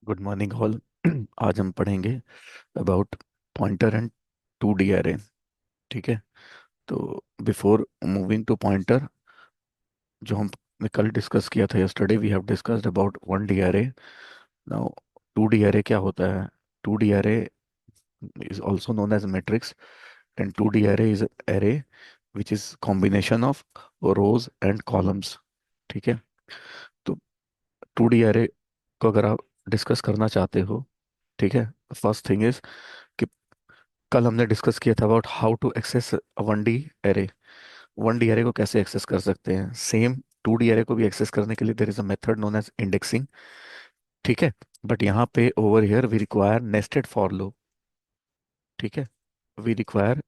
Good morning all. आज हम पढ़ेंगे about pointer and two D array. ठीक है। तो बिफोर मूविंग टू पॉइंटर, जो हमने कल डिस्कस किया था, yesterday we have discussed about one D array. Now two D array क्या होता है? Two D array is also known as matrix, and two D array is array which is combination of rows and columns. ठीक है। तो two D अरे को अगर आप डिस्कस करना चाहते हो, ठीक है, फर्स्ट थिंग इज कि कल हमने डिस्कस किया था about how to access one D array. One D array को कैसे एक्सेस कर सकते हैं? सेम टू डी एरे को भी एक्सेस करने के लिए there is a method known as indexing. ठीक है। बट यहाँ पे over here we require nested for loop. ठीक है। We require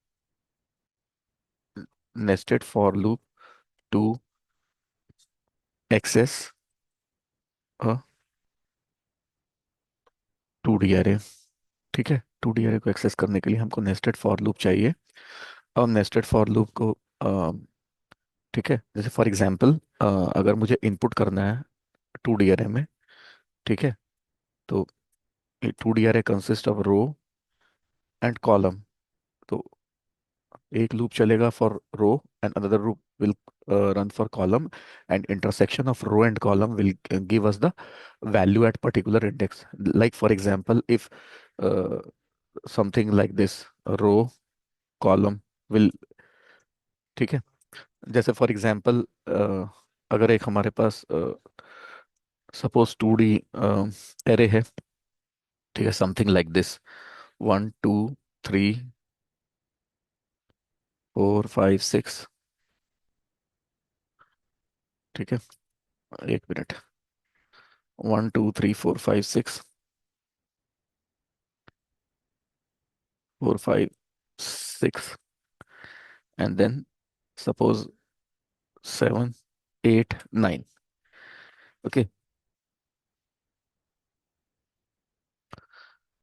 nested for loop to access two D array. ठीक है। टू डी एरे को एक्सेस करने के लिए हमको नेस्टेड फॉर लूप चाहिए। अब नेस्टेड फॉर लूप को ठीक है, जैसे फॉर एग्जांपल अगर मुझे इनपुट करना है टू डी एरे में, ठीक है, तो two D array consist of row and column. तो एक लूप चलेगा for row and another loop will run for column, and intersection of row and column will give us the value at particular index. Like for example, if uh, something like this, row column will, ठीक है, जैसे for example अगर एक हमारे पास suppose to D array है, ठीक है, something like this, 1 2 3 4 5 6। ठीक है, एक minute. 1 2 3 4 5 6, 4 5 6, and then suppose 7 8 9। Okay,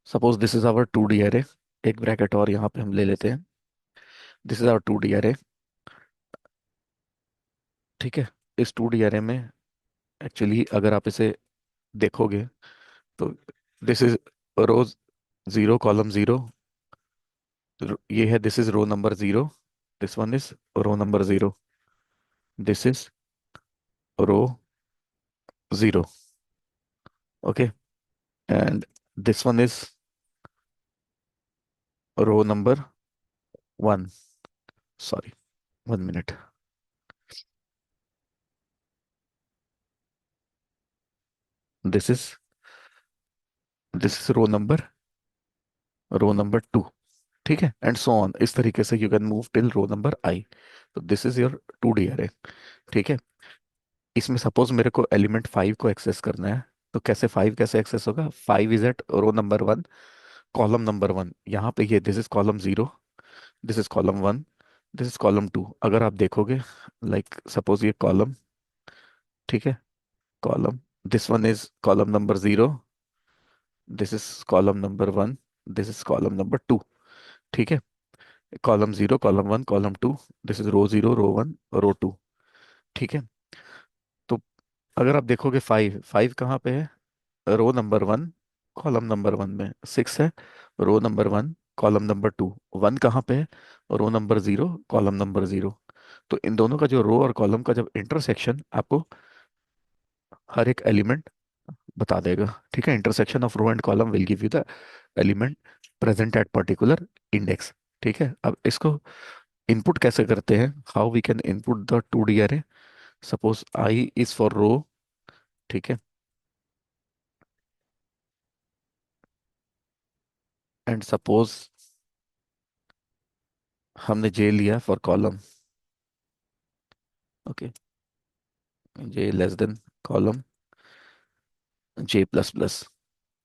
suppose this is our two D array. एक ब्रैकेट और यहाँ पे हम ले लेते हैं। This is our two D array. ठीक है। इस टू डी एरे में एक्चुअली अगर आप इसे देखोगे तो this is row zero column zero. ये है, this is row number zero, this one is row number zero, this is row zero. Okay, and this one is row number one. Sorry, 1 minute. This is this is row number two. ठीक है, and so on, इस तरीके से you can move till row number I. तो this is your two D array. ठीक है। इसमें suppose मेरे को एलिमेंट 5 को एक्सेस करना है, तो कैसे 5 कैसे एक्सेस होगा? 5 is at row number one, column number one. यहाँ पे ये this is column zero, this is column one, this is column two. अगर आप देखोगे, लाइक सपोज ये कॉलम, ठीक है, column, this one is column number zero, this is column number one, this is column number two. ठीक है। Column zero, column one, column two, this is row zero, row one, row two. ठीक है। तो अगर आप देखोगे, 5 5 कहाँ पे है? Row number one, column number one में। 6 है row number one, column number two. One कहाँ पे है? Row number zero, column number zero. तो इन दोनों का जो रो और कॉलम का जब इंटरसेक्शन आपको हर एक एलिमेंट बता देगा। ठीक है। Intersection of row and column will give you the element present at particular index. ठीक है। अब इसको इनपुट कैसे करते हैं? How we can input the two D array? Suppose I is for row, ठीक है, एंड सपोज हमने जे लिया for column. Okay, J less than column J plus plus.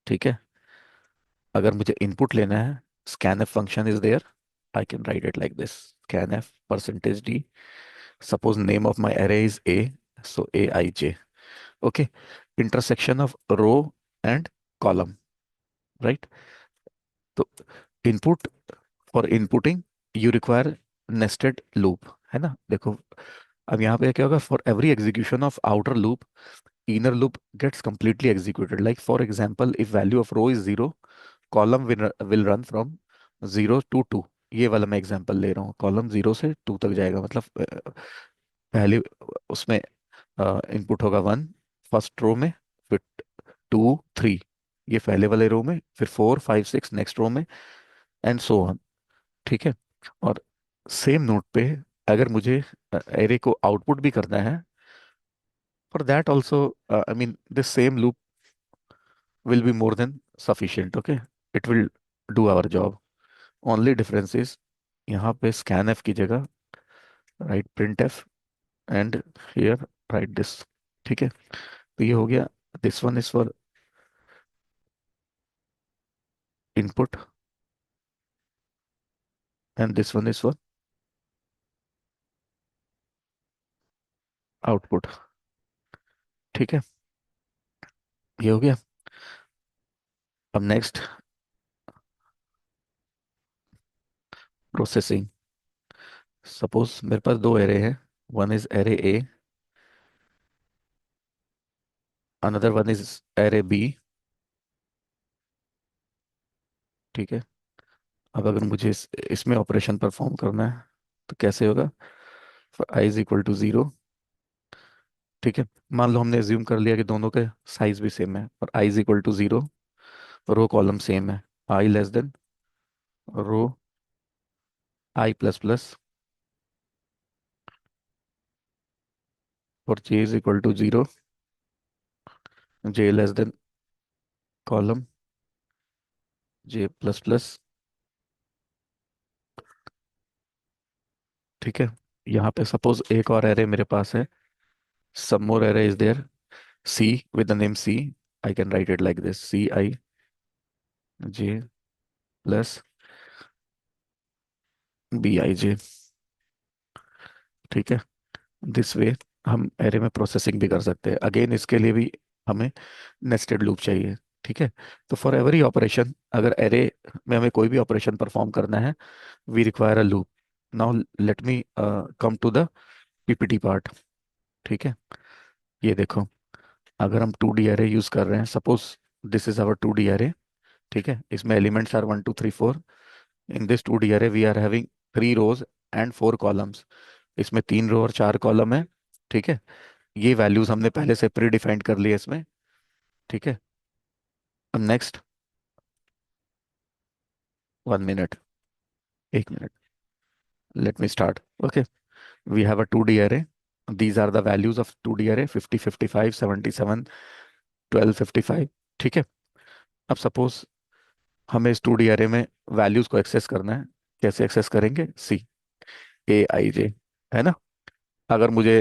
ठीक है। अगर मुझे इनपुट लेना है, scan F function is there, I can write it like this, scan F percentage D. Suppose name of my array is a, so aij। Okay, intersection of row and column, right? तो input, for inputting you require nested loop, है ना? देखो, अब यहाँ पे क्या होगा, for every execution of outer loop inner loop gets completely executed. Like for example, if value of row is 0, column will run from 0 to 2. ये वाला मैं एग्जांपल ले रहा हूँ, कॉलम 0 से 2 तक जाएगा, मतलब पहले उसमें इनपुट होगा 1 फर्स्ट रो में, फिर 2 3 ये पहले वाले रो में, फिर 4 5 6 नेक्स्ट रो में, एंड सो ऑन। ठीक है। और सेम नोट पे अगर मुझे एरे को आउटपुट भी करना है, for that also, I mean, this same loop will be more than sufficient. Okay, it will do our job. Only difference is यहाँ पे scanf की जगह write printf, and here write this. ठीक है, तो ये हो गया, this one is for input and this one is for output। ठीक है, ये हो गया। अब नेक्स्ट प्रोसेसिंग। सपोज मेरे पास दो एरे हैं, one is array A, another one is array B. ठीक है, अब अगर मुझे इसमें ऑपरेशन परफॉर्म करना है तो कैसे होगा? आई इज इक्वल टू 0। ठीक है, मान लो हमने एज्यूम कर लिया कि दोनों के साइज भी सेम है, और I is equal to 0, row column same है, I less than row I plus plus, और J is equal to 0, J less than column J plus plus. ठीक है, यहाँ पे सपोज एक और एरे मेरे पास है, some more array is there, c with the name c, I can write it like this, c I j plus b I j। ठीक है, दिस वे हम एरे में प्रोसेसिंग भी कर सकते हैं। अगेन इसके लिए भी हमें नेस्टेड लूप चाहिए। ठीक है, तो फॉर एवरी ऑपरेशन, अगर एरे में हमें कोई भी ऑपरेशन परफॉर्म करना है, we require a loop. Now let me come to the PPT part. ठीक है, ये देखो, अगर हम 2D एरे यूज कर रहे हैं, suppose this is our 2D array. ठीक है, इसमें elements are 1 2 3 4। In this 2D array we are having 3 rows and 4 columns. इसमें 3 रो और 4 कॉलम है। ठीक है, ये वैल्यूज हमने पहले से प्री डिफाइंड कर लिए इसमें। ठीक है, अब next, 1 minute, 1 minute, let me start. Okay, we have a 2D array, these are the values of 2D array 50 55 77 12 55। ठीक है, अब सपोज हमें इस 2D array में वैल्यूज को एक्सेस करना है। कैसे एक्सेस करेंगे? सी ए आई जे, है ना। अगर मुझे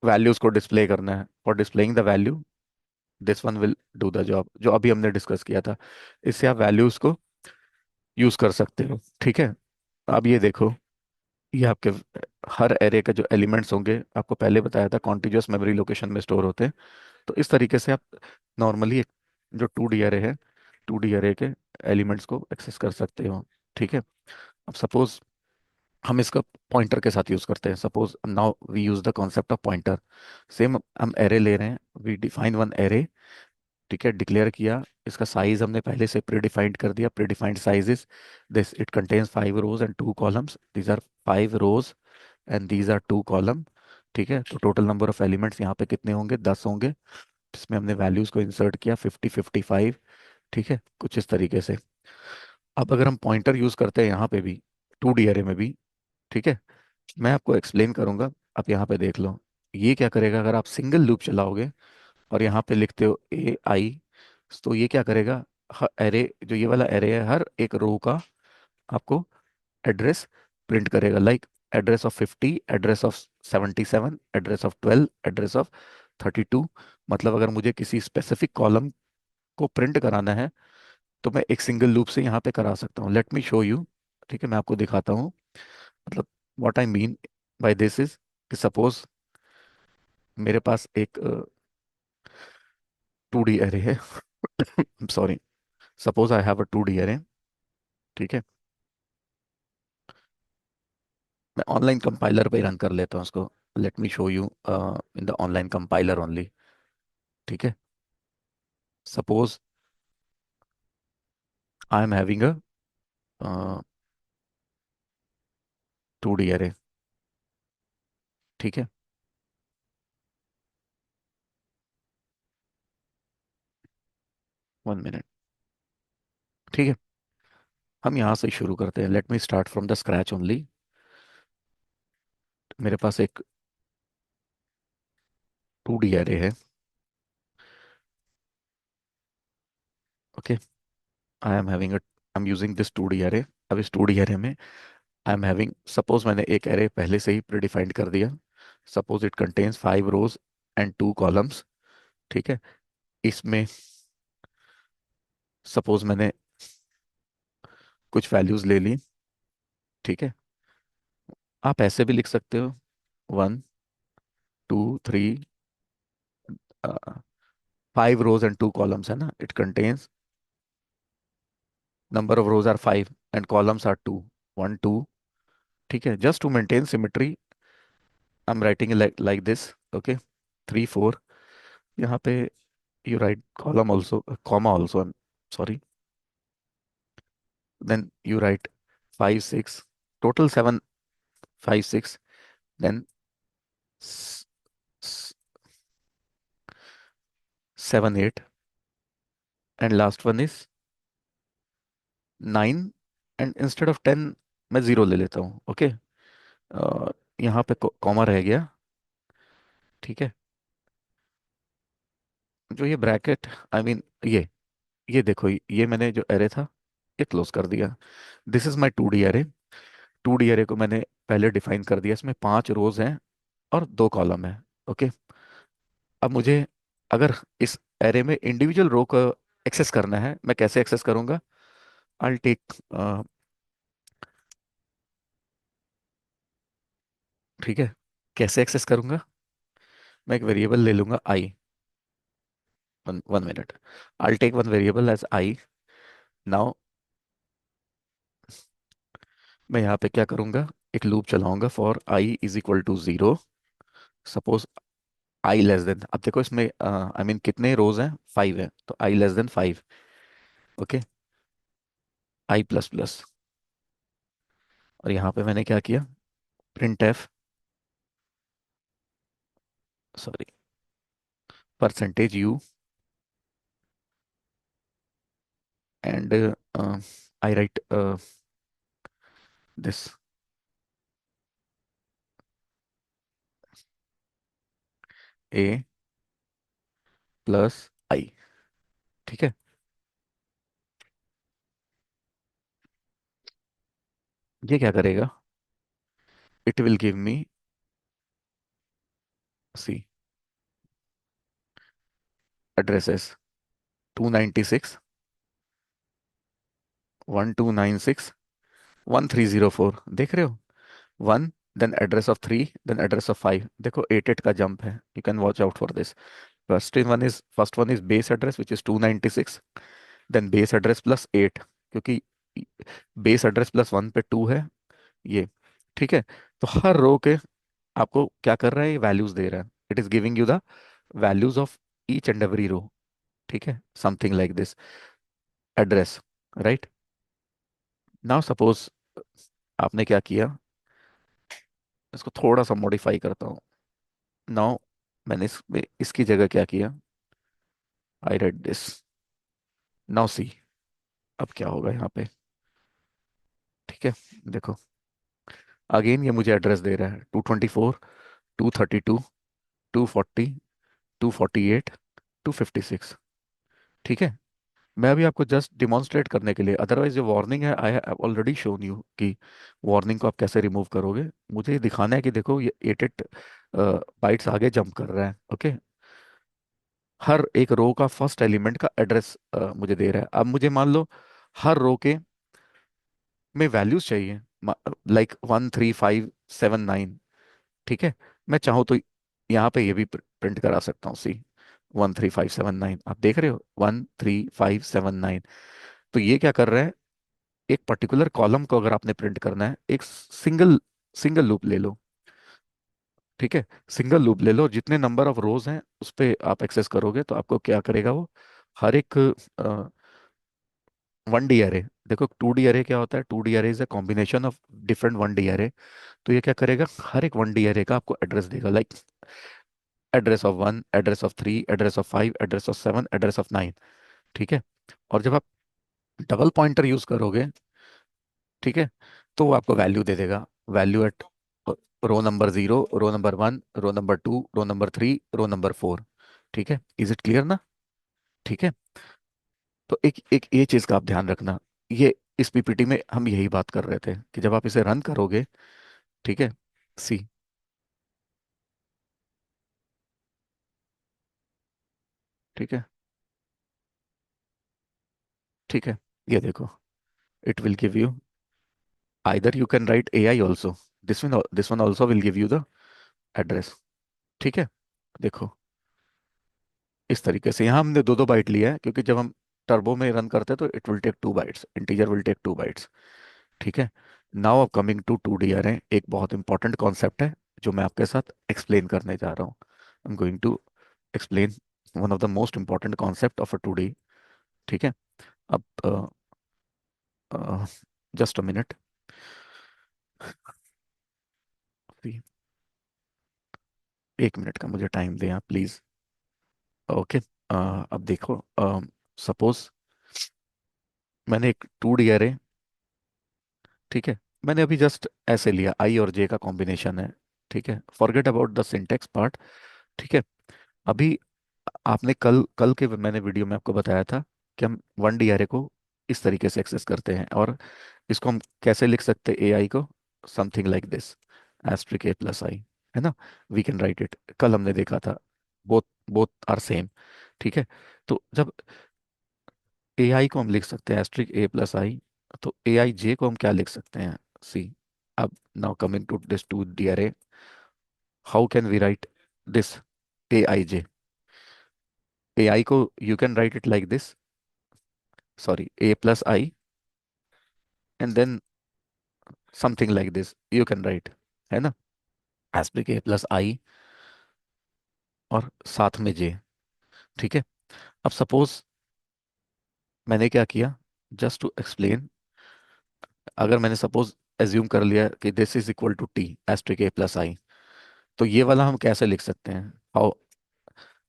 वैल्यूज को डिस्प्ले करना है, for displaying the value, this one will do the job, जो अभी हमने डिस्कस किया था। इससे आप वैल्यूज को यूज कर सकते हो। ठीक है, अब ये देखो, ये आपके हर एरे के जो एलिमेंट्स होंगे, आपको पहले बताया था कॉन्टिग्युअस मेमोरी लोकेशन में स्टोर होते हैं। तो इस तरीके से आप नॉर्मली एक जो 2D एरे है, 2D एरे के एलिमेंट्स को एक्सेस कर सकते हो। ठीक है, अब सपोज हम इसका पॉइंटर के साथ यूज करते हैं। Suppose now we use the concept of pointer. Same हम एरे ले रहे हैं, वी डिफाइन वन एरे। ठीक है, डिक्लेयर किया, इसका साइज हमने पहले से प्री डिफाइंड कर दिया। Predefined size is this, it contains 5 rows and 2 columns, these are 5 rows and these are 2 column. ठीक है, तो टोटल नंबर ऑफ एलिमेंट्स यहाँ पे कितने होंगे? 10 होंगे, जिसमें हमने वैल्यूज को इंसर्ट किया 50 55। ठीक है, कुछ इस तरीके से। अब अगर हम पॉइंटर यूज करते हैं यहाँ पे भी, 2D एरे में भी, ठीक है, मैं आपको एक्सप्लेन करूंगा। आप यहाँ पे देख लो, ये क्या करेगा, अगर आप सिंगल लूप चलाओगे और यहाँ पे लिखते हो ए आई, तो ये क्या करेगा, हर एरे, जो ये वाला एरे है, हर एक रो का आपको एड्रेस प्रिंट करेगा। Like address of 50, address of 77, address of 12, address of 32। मतलब अगर मुझे किसी स्पेसिफिक कॉलम को प्रिंट कराना है, तो मैं एक सिंगल लूप से यहाँ पे करा सकता हूँ। Let me show you. ठीक है, मैं आपको दिखाता हूँ। मतलब what I mean by this is कि सपोज मेरे पास एक 2D एरे है। Sorry, suppose I have a 2D array. ठीक है, मैं ऑनलाइन कंपाइलर पे रन कर लेता हूँ उसको। Let me show you in the online compiler only. ठीक है। Suppose I am having a 2D array. ठीक है। 1 मिनट। ठीक है। हम यहाँ से शुरू करते हैं, late me start from the scratch only. मेरे पास एक 2D एरे है। Okay. I am having I am using this 2D array. अब इस 2D एरे में आई एम हैविंग, सपोज मैंने एक एरे पहले से ही प्रीडिफाइंड कर दिया। Suppose it contains 5 rows and 2 columns. ठीक है। इसमें सपोज मैंने कुछ वैल्यूज ले ली। ठीक है। आप ऐसे भी लिख सकते हो, 1 2 3, 5 रोज एंड 2 कॉलम्स है ना, it contains number of rows are 5 and columns are 2, 1 2। ठीक है, just to maintain symmetry I am writing like this. Okay. 3 4, यहाँ पे you write column also, comma also, I'm sorry. Then you write 5 6, total 7, 5 6. Then s- 7 8, and last one is 9, and instead of 10 मैं 0 ले लेता हूँ। Okay. यहाँ पे comma रह गया। ठीक है। जो ये ब्रैकेट, आई मीन ये देखो, ये मैंने जो एरे था ये क्लोज कर दिया। This is my 2D array. 2D array को मैंने पहले डिफाइन कर दिया, इसमें 5 रोज हैं और 2 कॉलम है। ओके। अब मुझे अगर इस एरे में इंडिविजुअल रो को एक्सेस करना है, मैं कैसे एक्सेस करूंगा? आई टेक, ठीक है, कैसे एक्सेस करूंगा? मैं एक वेरिएबल ले लूंगा I. 1 minute. I take one variable as I. Now मैं यहाँ पे क्या करूंगा, एक लूप चलाऊंगा for I is equal to 0। Suppose I less than, अब देखो इसमें आई मीन कितने रोज हैं, 5 है, तो I less than 5। Okay. I plus plus. और यहाँ पे मैंने क्या किया, print F, sorry, percentage U, and I write this a plus I. ठीक है। ये क्या करेगा, it will give me, see, addresses 296 1296 1304, देख रहे हो? 1, then address of 3, then address of 5। देखो 8 8 का जंप है, you can watch out for this. First one is base address which is 296, then base address plus 8, क्योंकि बेस एड्रेस प्लस 1 पे 2 है ये। ठीक है। तो हर रो के आपको क्या कर रहा है, ये वैल्यूज दे रहा है, it is giving you the values of each and every row. ठीक है, something like this address, right. Now suppose आपने क्या किया, इसको थोड़ा सा मॉडिफाई करता हूँ। नाउ मैंने इसकी जगह क्या किया, I read this. Now see, अब क्या होगा यहाँ पे? ठीक है। देखो, अगेन ये मुझे एड्रेस दे रहा है, 224, 232, 240, 248, 256। ठीक है। मैं अभी आपको जस्ट डिमॉन्स्ट्रेट करने के लिए, अदरवाइज जो वार्निंग है I have already shown you कि वार्निंग को आप कैसे रिमूव करोगे। मुझे ये दिखाना है कि देखो ये 8 8 बाइट्स आगे जंप कर रहा है। ओके। हर एक रो का फर्स्ट एलिमेंट का एड्रेस मुझे दे रहा है। अब मुझे मान लो हर रो के में वैल्यूज चाहिए, लाइक 1 3 5 7 9। ठीक है। मैं चाहूँ तो यहाँ पे ये भी प्रिंट करा सकता हूँ, सी, 1 3 5 7 9। आप देख रहे हो, 1 3 5 7 9। तो ये क्या कर रहा है, एक पर्टिकुलर कॉलम को अगर आपने प्रिंट करना है, एक सिंगल सिंगल लूप ले लो। ठीक है, सिंगल लूप ले लो, जितने नंबर ऑफ रोज हैं उस पे आप एक्सेस करोगे तो आपको क्या करेगा वो, हर एक 1D अरे, देखो 2D अरे क्या होता है, 2D अरे is a combination of different 1D अरे। तो ये क्या करेगा, हर एक 1D अरे का आपको एड्रेस देगा, like address of 1, address of 3, address of 5, address of 7, address of 9। ठीक है, और जब आप डबल पॉइंटर यूज करोगे, ठीक है, तो वो आपको वैल्यू दे देगा, value at row number 0, row number 1, row number 2, row number 3, row number 4। ठीक है, इज इट क्लियर ना? ठीक है, तो एक एक ये चीज का आप ध्यान रखना, ये इस पीपीटी में हम यही बात कर रहे थे कि जब आप इसे रन करोगे, ठीक है, सी, ठीक है, ठीक है, ये देखो, it will give you, either you can right AI also, this one also will give you the address. ठीक है, देखो, इस तरीके से यहाँ हमने 2 2 बाइट लिया है क्योंकि जब हम टर्बो में रन करते हैं तो it will take 2 bytes, integer will take 2 bytes. ठीक है, नाउ अब कमिंग टू 2D अरे, एक बहुत इंपॉर्टेंट कॉन्सेप्ट है जो मैं आपके साथ एक्सप्लेन करने जा रहा हूँ। I am going to explain one of the most important concept of a 2D। ठीक है, अब जस्ट अ मिनट, 1 मिनट का मुझे टाइम दें आप प्लीज। ओके, अब देखो, सपोज मैंने एक 2D अरे, ठीक है, मैंने अभी जस्ट ऐसे लिया, I और J का कॉम्बिनेशन है। ठीक है, forget about the syntax part. ठीक है, अभी आपने कल कल के मैंने वीडियो में आपको बताया था कि हम 1D अरे को इस तरीके से एक्सेस करते हैं, और इसको हम कैसे लिख सकते हैं AI को, समथिंग लाइक दिस, *A+I, है ना, वी कैन राइट इट, कल हमने देखा था, बोथ बोथ आर सेम। ठीक है, तो जब AI को हम लिख सकते हैं *A+I, तो AI J को हम क्या लिख सकते हैं, सी, अब now coming to this 2D array, how can we write this AI J? AI को you can write it like this, sorry, A+I, and then something like this you can write, है ना, *A+I और साथ में J। ठीक है, अब suppose मैंने क्या किया, जस्ट टू एक्सप्लेन, अगर मैंने सपोज एज्यूम कर लिया कि this is equal to T*A+I, तो ये वाला हम कैसे लिख सकते हैं, हाउ,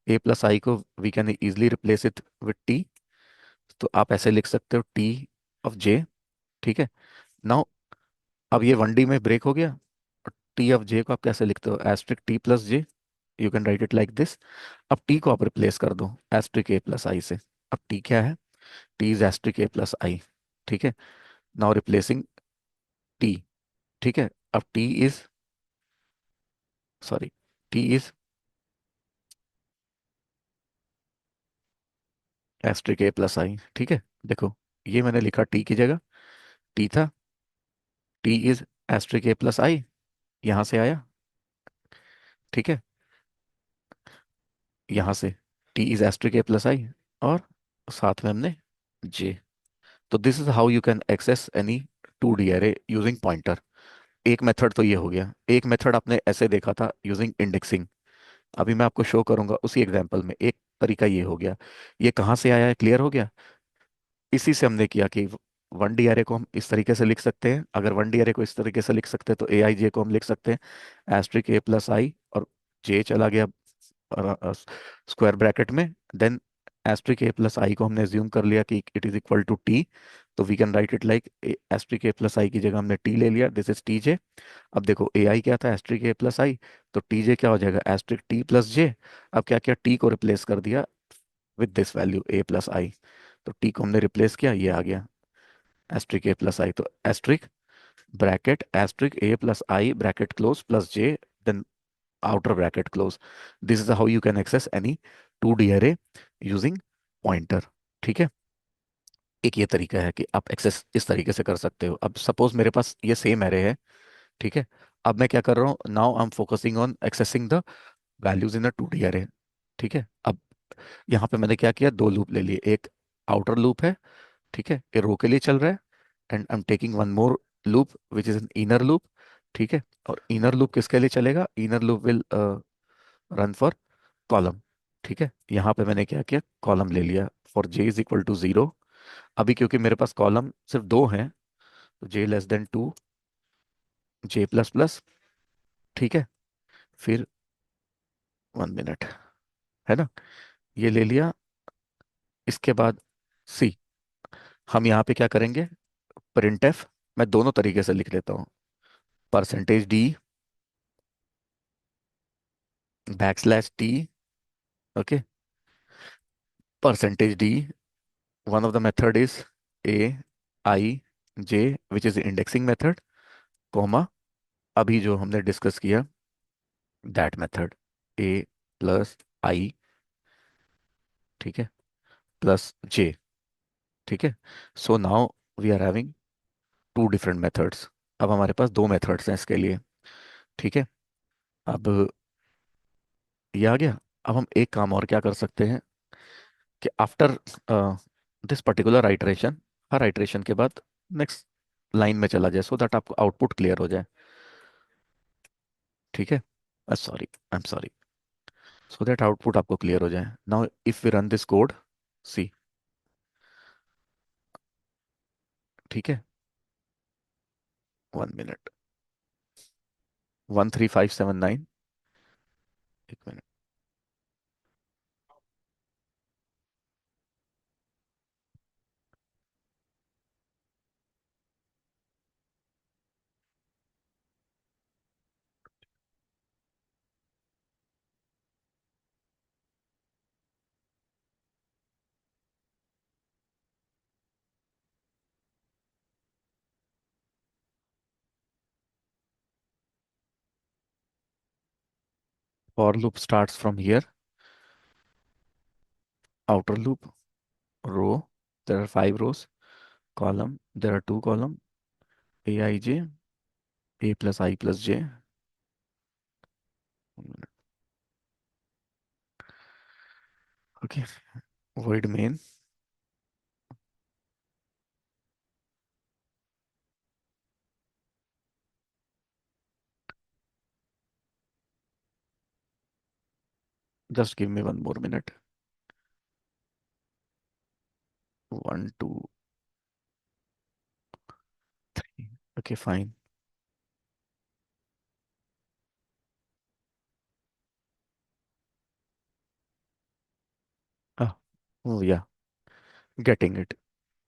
A+I को we can easily replace it with T, तो आप ऐसे लिख सकते हो T ऑफ J। ठीक है, नाउ अब ये 1D में ब्रेक हो गया, T ऑफ J को आप कैसे लिखते हो, *T+J, you can write it like this. अब T को आप रिप्लेस कर दो *A+I से, अब T क्या है, T इज *A+I। ठीक है, नाउ रिप्लेसिंग T, ठीक है, अब T is, sorry, T is *A+I। ठीक है, देखो, ये मैंने लिखा T की जगह, T था, T इज *A+I, यहाँ से आया, ठीक है, यहाँ से T इज *A+I, और साथ में हमने J। तो this is how you can access any 2D array using pointer. एक मेथड तो ये हो गया, एक मेथड आपने ऐसे देखा था यूजिंग इंडेक्सिंग, अभी मैं आपको शो करूंगा उसी एग्जांपल में, एक तरीका ये हो गया। ये कहाँ से आया है, क्लियर हो गया, इसी से हमने किया कि 1D अरे को हम इस तरीके से लिख सकते हैं, अगर 1D अरे को इस तरीके से लिख सकते हैं तो AI J को हम लिख सकते हैं *A+I, और J चला गया स्क्वायर ब्रैकेट में, देन *A+I को हमने एज्यूम कर लिया कि it is equal to T, तो we can write it like *A+I की जगह हमने T ले लिया, दिस इज TJ। अब देखो AI क्या था, *A+I, तो TJ क्या हो जाएगा, *T+J। अब क्या किया, T को रिप्लेस कर दिया विद दिस वैल्यू A+I, तो T को हमने रिप्लेस किया, ये आ गया *A+I, तो asterisk bracket *A+I bracket close plus J, then outer bracket close. This is how you can access any 2D array using pointer। ठीक है, एक ये तरीका है कि आप एक्सेस इस तरीके से कर सकते हो। अब सपोज मेरे पास ये सेम एरे है, ठीक है, अब मैं क्या कर रहा हूँ, now I am focusing on accessing the values in a 2D अरे। ठीक है, अब यहाँ पे मैंने क्या किया, 2 लूप ले लिए, एक आउटर लूप है, ठीक है, ये रो के लिए चल रहा है, and I am taking one more loop which is an inner loop, ठीक है। और इनर लूप किसके लिए चलेगा? Inner loop will run for column. ठीक है, यहाँ पे मैंने क्या किया, कॉलम ले लिया for J is equal to 0। अभी क्योंकि मेरे पास कॉलम सिर्फ दो हैं, तो जे less than 2, J plus plus. ठीक है, फिर 1 मिनट, है ना, ये ले लिया। इसके बाद सी, हम यहाँ पे क्या करेंगे, प्रिंट एफ। मैं दोनों तरीके से लिख लेता हूँ, %d \t, okay, %d, one of the method is a I j which is the indexing method, comma, अभी जो हमने डिस्कस किया that method a plus I, ठीक है, प्लस j। ठीक है, so now we are having two different methods. अब हमारे पास दो मेथड्स हैं इसके लिए। ठीक है, अब ये आ गया। अब हम एक काम और क्या कर सकते हैं कि आफ्टर दिस पर्टिकुलर आइटरेशन, हर आइटरेशन के बाद नेक्स्ट लाइन में चला जाए, सो दैट आपको आउटपुट क्लियर हो जाए। ठीक है, sorry, I am sorry, so that output आपको क्लियर हो जाए। Now if we run this code, see, ठीक है, 1 मिनट, 13579, एक मिनट, for loop starts from here, outer loop, row, there are 5 rows, column, there are 2 column, aij, a plus I plus j, okay, void main, just give me 1 more minute, 1 2 3, okay, fine, ah, oh yeah, getting it,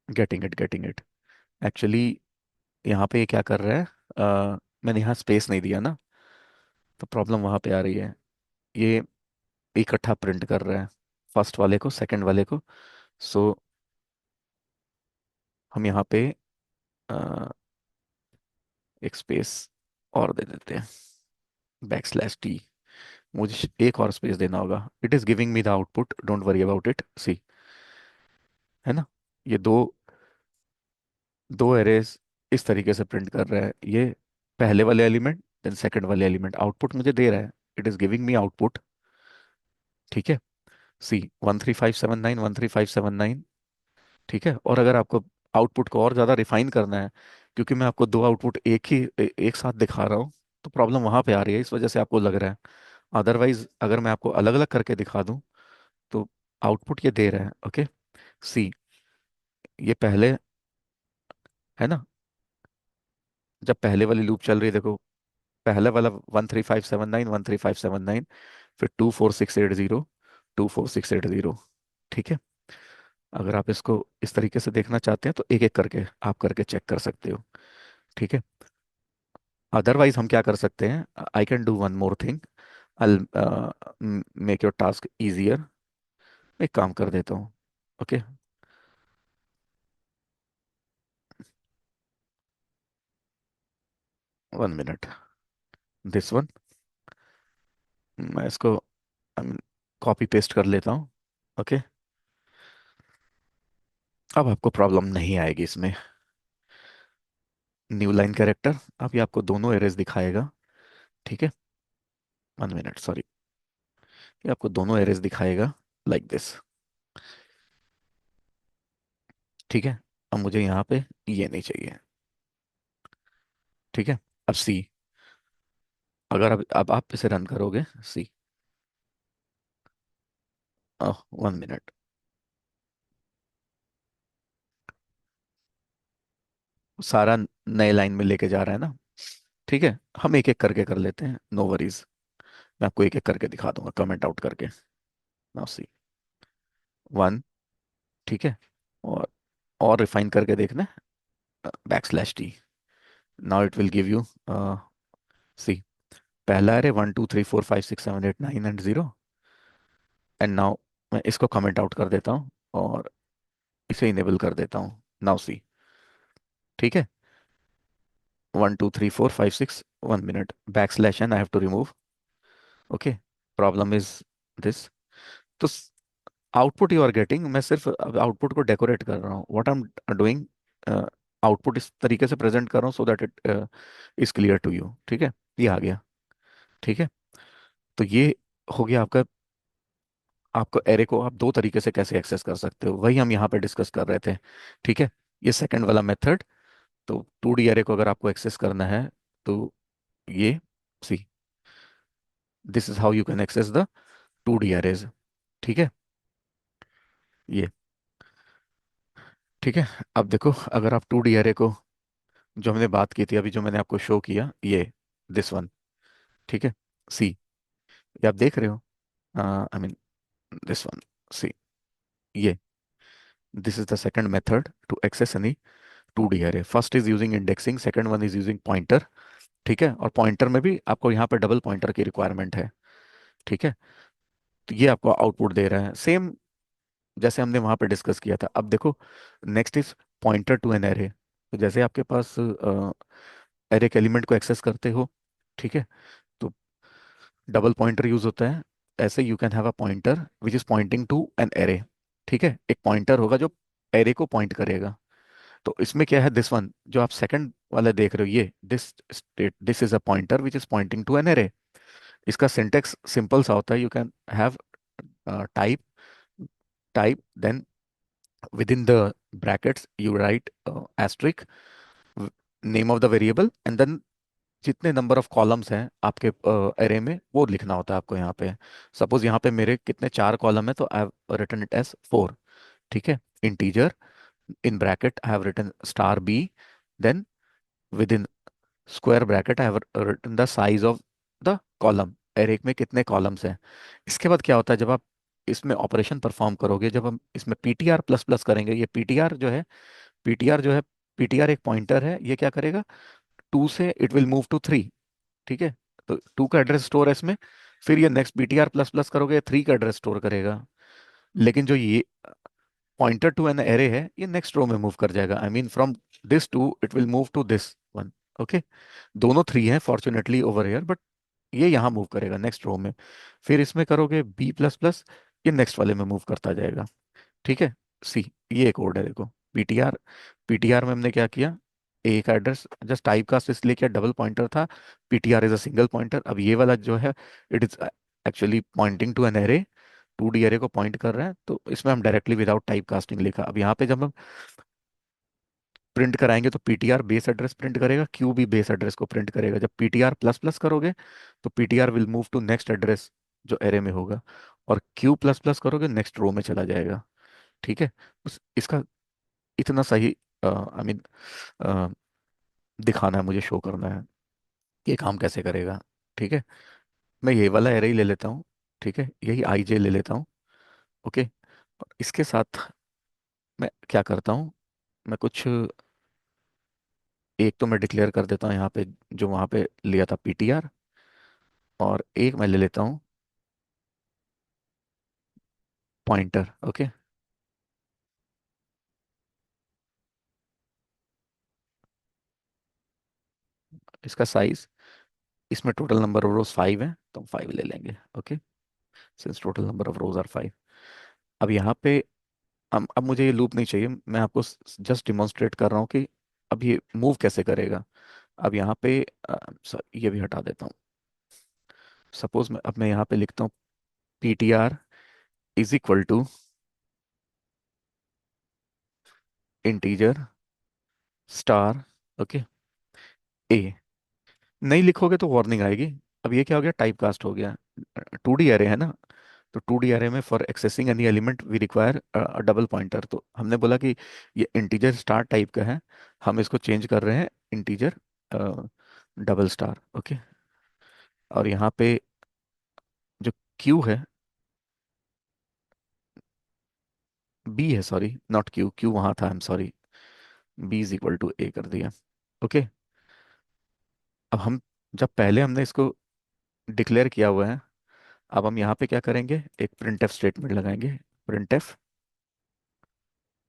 getting it actually. यहाँ पे ये क्या कर रहा है, मैंने यहाँ space नहीं दिया ना, तो प्रॉब्लम वहाँ पे आ रही है। ये इकट्ठा प्रिंट कर रहा है, फर्स्ट वाले को सेकंड वाले को। सो हम यहाँ पे अ, एक स्पेस और दे देते हैं, \t। मुझे एक और स्पेस देना होगा। It is giving me the output, don't worry about it, see, है ना, ये दो दो एरेज इस तरीके से प्रिंट कर रहा है। ये पहले वाले एलिमेंट देन सेकंड वाले एलिमेंट आउटपुट मुझे दे रहा है, it is giving me output. ठीक है, सी, 13579, 13579। ठीक है, और अगर आपको आउटपुट को और ज़्यादा रिफाइन करना है, क्योंकि मैं आपको दो आउटपुट एक साथ दिखा रहा हूँ, तो प्रॉब्लम वहाँ पे आ रही है, इस वजह से आपको लग रहा है। अदरवाइज अगर मैं आपको अलग अलग करके दिखा दूँ, तो आउटपुट ये दे रहा है। ओके, सी, ये पहले, है ना, जब पहले वाली लूप चल रही है, देखो, पहले वाला 13579, 13579, फिर 24680, 24680। ठीक है, अगर आप इसको इस तरीके से देखना चाहते हैं तो एक एक करके आप करके चेक कर सकते हो। ठीक है, अदरवाइज हम क्या कर सकते हैं, I can do one more thing, I make your task easier. एक काम कर देता हूँ, ओके, 1 मिनट, दिस वन, मैं इसको कॉपी पेस्ट कर लेता हूँ। ओके, अब आपको प्रॉब्लम नहीं आएगी इसमें। न्यू लाइन कैरेक्टर, अब ये आपको दोनों एरेज दिखाएगा। ठीक है, 1 मिनट, सॉरी, ये आपको दोनों एरेज दिखाएगा लाइक दिस। ठीक है, अब मुझे यहाँ पे ये नहीं चाहिए। ठीक है, अब सी, अगर अब आप इसे रन करोगे, सी, 1 मिनट, सारा नए लाइन में लेके जा रहा है ना। ठीक है, हम एक एक करके कर लेते हैं, नो वरीज। मैं आपको एक एक करके दिखा दूंगा कमेंट आउट करके। नाउ सी, 1, ठीक है, और रिफाइन करके देखना, \t, now it will give you, see, पहला अरे 1 2 3 4 5 6 7 8 9 एंड 0। एंड नाउ मैं इसको कमेंट आउट कर देता हूँ और इसे इनेबल कर देता हूँ। नाउ सी, ठीक है, 1 2 3 4 5 6, 1 minute, \n I have to remove. Okay, problem is this. तो आउटपुट यू आर गेटिंग, मैं सिर्फ आउटपुट को डेकोरेट कर रहा हूँ, what I am doing, output इस तरीके से प्रेजेंट कर रहा हूँ so that it is clear to you. ठीक है, ये आ गया। ठीक है, तो ये हो गया आपका। आपको एरे को आप दो तरीके से कैसे एक्सेस कर सकते हो, वही हम यहाँ पे डिस्कस कर रहे थे। ठीक है, ये सेकंड वाला मेथड। तो 2D एरे को अगर आपको एक्सेस करना है, तो ये, see, this is how you can access the 2D arrays. ठीक है, ये, ठीक है। अब देखो, अगर आप 2D एरे को, जो हमने बात की थी अभी, जो मैंने आपको शो किया, ये, दिस वन, ठीक है, सी, ये आप देख रहे हो, I mean this one, see, ये, this is the second method to access any 2D array. First is using indexing, second one is using pointer. ठीक है, और पॉइंटर में भी आपको यहाँ पे डबल पॉइंटर की रिक्वायरमेंट है। ठीक है, तो ये आपको आउटपुट दे रहा है सेम जैसे हमने वहां पे डिस्कस किया था। अब देखो, next is pointer to an array. तो जैसे आपके पास एरे के एलिमेंट को एक्सेस करते हो, ठीक है, तो डबल पॉइंटर यूज होता है। ऐसे you can have a pointer which is pointing to an array. ठीक है, एक पॉइंटर होगा जो एरे को पॉइंट करेगा। तो इसमें क्या है, दिस वन जो आप सेकंड वाला देख रहे हो, ये this state, this is a pointer which is pointing to an array. इसका सिंटेक्स सिंपल सा होता है, you can have type, then within the brackets you write asterisk, name of the variable, and then जितने number of columns हैं आपके array में वो लिखना होता है आपको यहाँ पे। सपोज यहाँ पे मेरे कितने 4 कॉलम है, तो I have written it as 4। ठीक है, integer, in bracket I have written *b, then within square bracket I have written the size of the column, array में कितने कॉलम्स हैं। इसके बाद क्या होता है, जब आप इसमें ऑपरेशन परफॉर्म करोगे, जब हम इसमें पीटीआर प्लस प्लस करेंगे, ये पीटीआर जो है, पीटीआर जो है, पीटीआर एक पॉइंटर है, ये क्या करेगा, 2 से इट विल मूव टू 3। ठीक है, तो 2 का एड्रेस स्टोर है इसमें। फिर ये नेक्स्ट पीटीआर प्लस प्लस करोगे, 3 का एड्रेस स्टोर करेगा। लेकिन जो ये पॉइंटर टू एन एरे है, ये नेक्स्ट रो में मूव कर जाएगा, I mean from this to it will move to this one. Okay, दोनों 3 हैं फॉर्चुनेटली ओवर हियर, बट ये यहाँ मूव करेगा नेक्स्ट रो में। फिर इसमें करोगे बी प्लस प्लस, ये नेक्स्ट वाले में मूव करता जाएगा। ठीक है, सी, ये कोड है देखो, पीटीआर। पीटीआर में हमने क्या किया, ए का एड्रेस जस्ट टाइप कास्ट इसलिए किया, डबल पॉइंटर था, PTR is a single pointer. अब ये वाला जो है, it is actually pointing to an array, 2D array को पॉइंट कर रहा है, तो इसमें हम डायरेक्टली विदाउट टाइप कास्टिंग लिखा। अब यहाँ पे जब हम प्रिंट कराएंगे, तो पीटीआर बेस एड्रेस प्रिंट करेगा, क्यू भी बेस एड्रेस को प्रिंट करेगा। जब पीटीआर प्लस प्लस करोगे, तो PTR will move to next address जो एरे में होगा, और क्यू प्लस प्लस करोगे नेक्स्ट रो में चला जाएगा। ठीक है, इसका इतना सही, आई मीन दिखाना है मुझे, शो करना है कि ये काम कैसे करेगा। ठीक है, मैं ये वाला एरे ही ले लेता हूँ। ठीक है, यही आई जे ले लेता हूँ। ओके, और इसके साथ मैं क्या करता हूँ, मैं कुछ एक तो मैं डिक्लेयर कर देता हूँ यहाँ पे, जो वहाँ पे लिया था पीटीआर, और एक मैं ले लेता हूँ पॉइंटर। ओके, इसका साइज, इसमें टोटल नंबर ऑफ रोज 5 है, तो हम 5 ले लेंगे। Okay, since total number of rows are 5। अब यहाँ पे अब मुझे ये लूप नहीं चाहिए, मैं आपको जस्ट डिमॉन्स्ट्रेट कर रहा हूँ कि अब ये मूव कैसे करेगा। अब यहाँ पे ये भी हटा देता हूँ। सपोज मैं, अब मैं यहाँ पे लिखता हूँ PTR is equal to integer star, okay, A. नहीं लिखोगे तो वार्निंग आएगी, अब ये क्या हो गया, टाइप कास्ट हो गया। 2D एरे है ना, तो 2D एरे में for accessing any element we require double pointer. तो हमने बोला कि ये इंटीजर स्टार टाइप का है, हम इसको चेंज कर रहे हैं इंटीजर डबल स्टार। ओके, और यहाँ पे जो क्यू है, बी है, सॉरी नॉट क्यू, क्यू वहाँ था, I am sorry, B is equal to A कर दिया। ओके, अब हम, जब पहले हमने इसको डिक्लेयर किया हुआ है, अब हम यहाँ पे क्या करेंगे, एक प्रिंटफ स्टेटमेंट लगाएंगे। प्रिंटफ,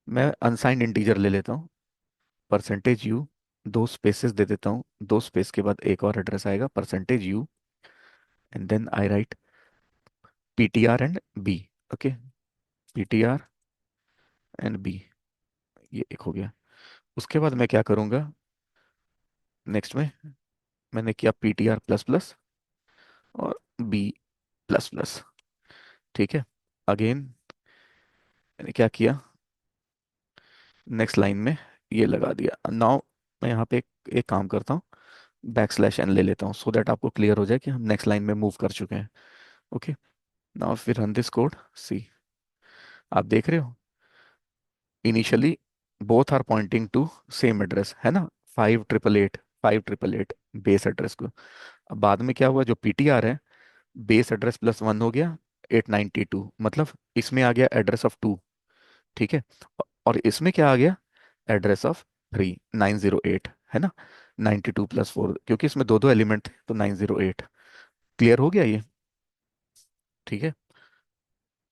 मैं अनसाइंड इंटीजर ले लेता हूँ, परसेंटेज यू, दो स्पेसेस दे देता हूँ, दो स्पेस के बाद एक और एड्रेस आएगा, percentage U, and then I write PTR and B. Okay, PTR and B, ये एक हो गया। उसके बाद मैं क्या करूँगा, नेक्स्ट में मैंने किया पीटीआर प्लस प्लस और बी प्लस प्लस। ठीक है, अगेन मैंने क्या किया, नेक्स्ट लाइन में ये लगा दिया। नाउ मैं यहाँ पे एक काम करता हूँ, बैक स्लैश एन ले लेता हूँ, सो दैट आपको क्लियर हो जाए कि हम नेक्स्ट लाइन में मूव कर चुके हैं। ओके, नाउ फिर रन दिस कोड, सी, आप देख रहे हो initially both are pointing to same address, है ना, 5888, 5888 बेस एड्रेस को। अब बाद में क्या हुआ, जो पीटीआर है, बेस एड्रेस प्लस वन हो गया 892, मतलब इसमें आ गया एड्रेस ऑफ टू। ठीक है, और इसमें क्या आ गया, एड्रेस ऑफ थ्री, 908, है ना, 92 + 4, क्योंकि इसमें दो दो एलिमेंट थे तो 908। क्लियर हो गया ये? ठीक है,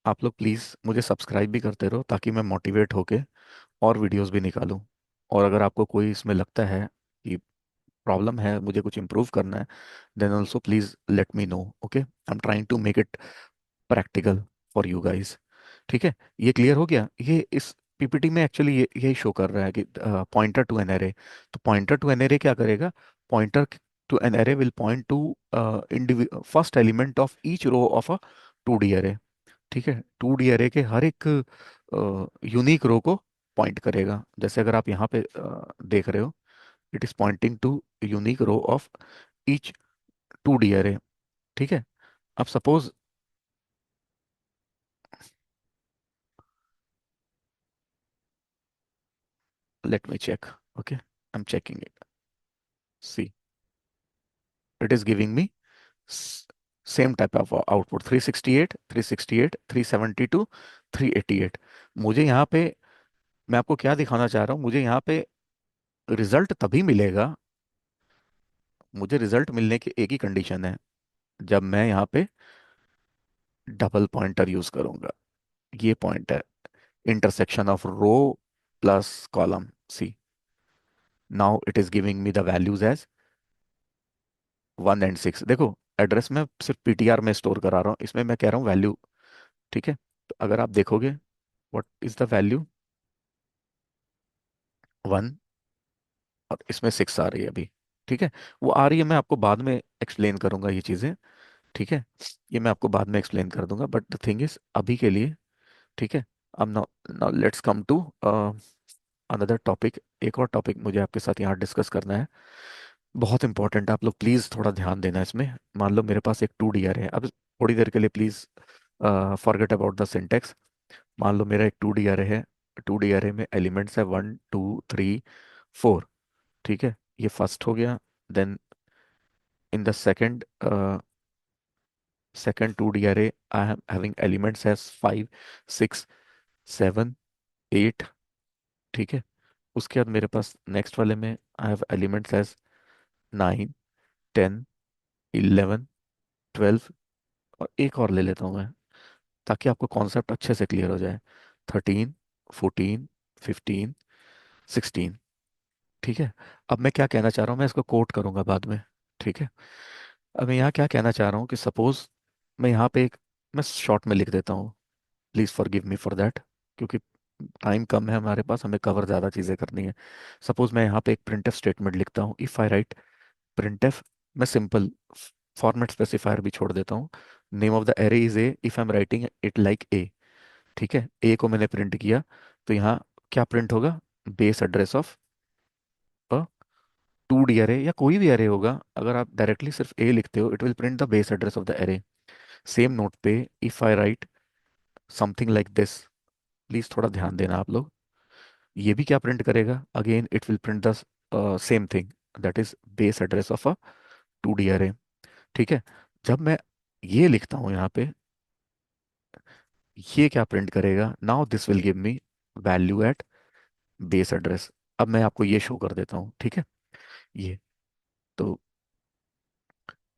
आप लोग प्लीज़ मुझे सब्सक्राइब भी करते रहो ताकि मैं मोटिवेट होके और वीडियोस भी निकालूं। और अगर आपको कोई इसमें लगता है कि प्रॉब्लम है, मुझे कुछ इम्प्रूव करना है, then also please let me know. Okay, I am trying to make it practical for you guys. ठीक है, ये क्लियर हो गया? ये इस पीपीटी में एक्चुअली ये यही शो कर रहा है कि पॉइंटर टू एन एरे। तो पॉइंटर टू एन एरे क्या करेगा, pointer to an array will point to first element of each row of a 2D array. ठीक है, 2D एरे के हर एक यूनिक रो को पॉइंट करेगा। जैसे अगर आप यहाँ पे देख रहे हो, it is pointing to unique row of each 2D array. ठीक है, अब suppose, let me check. Okay, I am checking it, see, it is giving me same type of output, 368, 368, 372, 388। मुझे यहाँ पे, मैं आपको क्या दिखाना चाह रहा हूँ, मुझे यहाँ पे रिजल्ट तभी मिलेगा, मुझे रिजल्ट मिलने की एक ही कंडीशन है, जब मैं यहाँ पे डबल पॉइंटर यूज करूंगा। ये पॉइंट है, intersection of row plus column, see, now it is giving me the values as 1 and 6। देखो, एड्रेस में सिर्फ पीटीआर में स्टोर करा रहा हूँ, इसमें मैं कह रहा हूँ वैल्यू। ठीक है, तो अगर आप देखोगे, व्हाट इज द वैल्यू, 1, और इसमें 6 आ रही है अभी। ठीक है, वो आ रही है, मैं आपको बाद में एक्सप्लेन करूंगा ये चीज़ें। ठीक है, ये मैं आपको बाद में एक्सप्लेन कर दूंगा, बट द थिंग इज अभी के लिए, ठीक है, अब now, now let's come to another topic. एक और टॉपिक मुझे आपके साथ यहाँ डिस्कस करना है, बहुत इंपॉर्टेंट, आप लोग प्लीज़ थोड़ा ध्यान देना इसमें। मान लो मेरे पास एक 2D है, अब थोड़ी देर के लिए please forget about the syntax. मान लो मेरा एक 2D है, 2D में एलिमेंट्स है 1 2 3 4। ठीक है, ये फर्स्ट हो गया, then in the second 2D I am having elements as 5 6 7 8। ठीक है, उसके बाद मेरे पास नेक्स्ट वाले में आई हैव एलिमेंट्स एज 9 10 11 12, और एक और ले लेता हूँ मैं, ताकि आपको कॉन्सेप्ट अच्छे से क्लियर हो जाए, 13 14 15 16। ठीक है, अब मैं क्या कहना चाह रहा हूँ, मैं इसको कोट करूंगा बाद में। ठीक है, अब मैं यहाँ क्या कहना चाह रहा हूँ कि सपोज मैं यहाँ पे एक, मैं शॉर्ट में लिख देता हूँ, please forgive me for that, क्योंकि टाइम कम है हमारे पास, हमें कवर ज़्यादा चीज़ें करनी है। सपोज मैं यहाँ पे एक प्रिंटफ स्टेटमेंट लिखता हूँ, इफ़ आई राइट प्रिंटफ, मैं सिंपल फॉर्मेट स्पेसिफायर भी छोड़ देता हूँ, name of the array is a, if I am writing it like a. ठीक है, ए को मैंने प्रिंट किया, तो यहाँ क्या प्रिंट होगा, base address of two D array या कोई भी अरे होगा, अगर आप डायरेक्टली सिर्फ ए लिखते हो, it will print the base address of the अरे। सेम नोट पे if I right something like this, please थोड़ा ध्यान देना आप लोग, ये भी क्या प्रिंट करेगा, again it will print the same thing, that is base address of a two D array. ठीक है। जब मैं ये लिखता हूँ यहाँ पे, ये क्या प्रिंट करेगा, now this will give me value at base address. अब मैं आपको ये शो कर देता हूँ, ठीक है। ये तो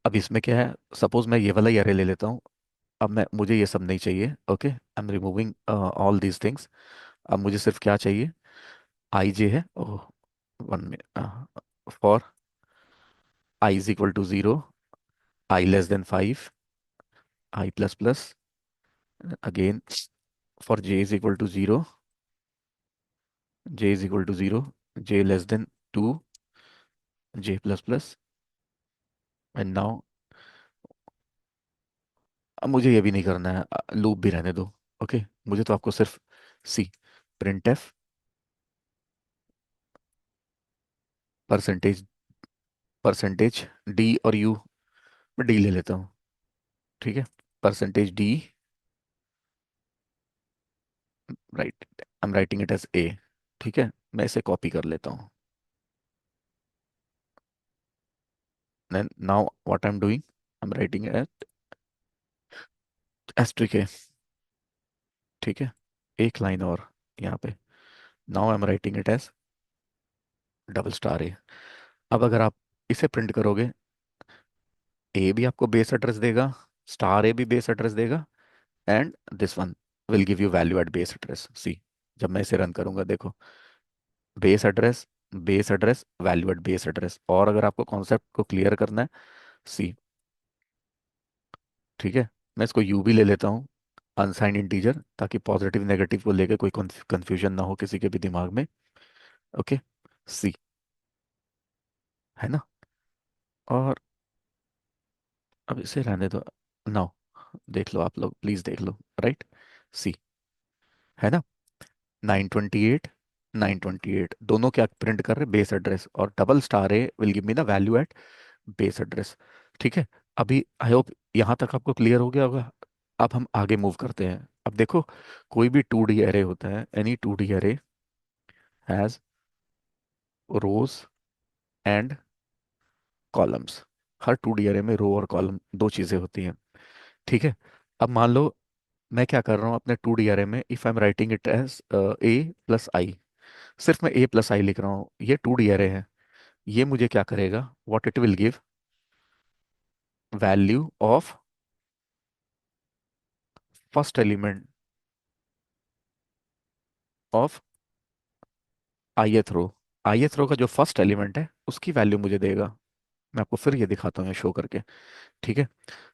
अब इसमें क्या है, सपोज मैं ये वाला ही अरे ले लेता हूँ। अब मैं, मुझे ये सब नहीं चाहिए, okay, I am removing all these things. अब मुझे सिर्फ क्या चाहिए, आई जे है, ओह, वन में, for I is equal to 0, I less than 5, I plus plus, again for J is equal to 0, J is equal to 0, J less than 2, J plus plus, and now, अब मुझे ये भी नहीं करना है, loop भी रहने दो, ओके। मुझे तो आपको सिर्फ see, print F, percentage, percentage D और यू, मैं डी ले लेता हूँ, ठीक है। Percentage D, right, I am writing it as A, ठीक है। मैं इसे कॉपी कर लेता हूँ, then now what I am doing, I am writing at asterisk A, ठीक है। एक लाइन और यहाँ पे, now I am writing it as double star A. अब अगर आप इसे प्रिंट करोगे, ए भी आपको बेस एड्रेस देगा, स्टार ए भी बेस एड्रेस देगा, and this one will give you value at base address see. जब मैं इसे रन करूंगा, देखो, base address, base address, value at base address. और अगर आपको कॉन्सेप्ट को क्लियर करना है, सी, ठीक है। मैं इसको यू भी ले लेता हूँ, अनसाइंड इंटीजर, ताकि पॉजिटिव नेगेटिव को लेके कोई कंफ्यूजन ना हो किसी के भी दिमाग में, ओके। सी, है ना। और अब इसे रहने दो, नाउ देख लो आप लोग, प्लीज देख लो, राइट, सी, है ना। 928, 928 दोनों क्या प्रिंट कर रहे, बेस एड्रेस, और double star A will give me the value at base address, ठीक है। अभी आई होप यहाँ तक आपको क्लियर हो गया होगा। अब हम आगे मूव करते हैं। अब देखो, कोई भी टू डी एरे होता है, any two D array has rows and columns. हर टू डी एरे में रो और कॉलम दो चीजें होती हैं, ठीक है। अब मान लो मैं क्या कर रहा हूँ अपने टू डी एरे में, if I am writing it as A plus I, सिर्फ मैं ए प्लस आई लिख रहा हूँ, ये टू डी एरे है। ये मुझे क्या करेगा, what it will give, value of first element of ith row, ith row का जो फर्स्ट एलिमेंट है उसकी वैल्यू मुझे देगा। मैं आपको फिर ये दिखाता हूँ, ये शो करके, ठीक है।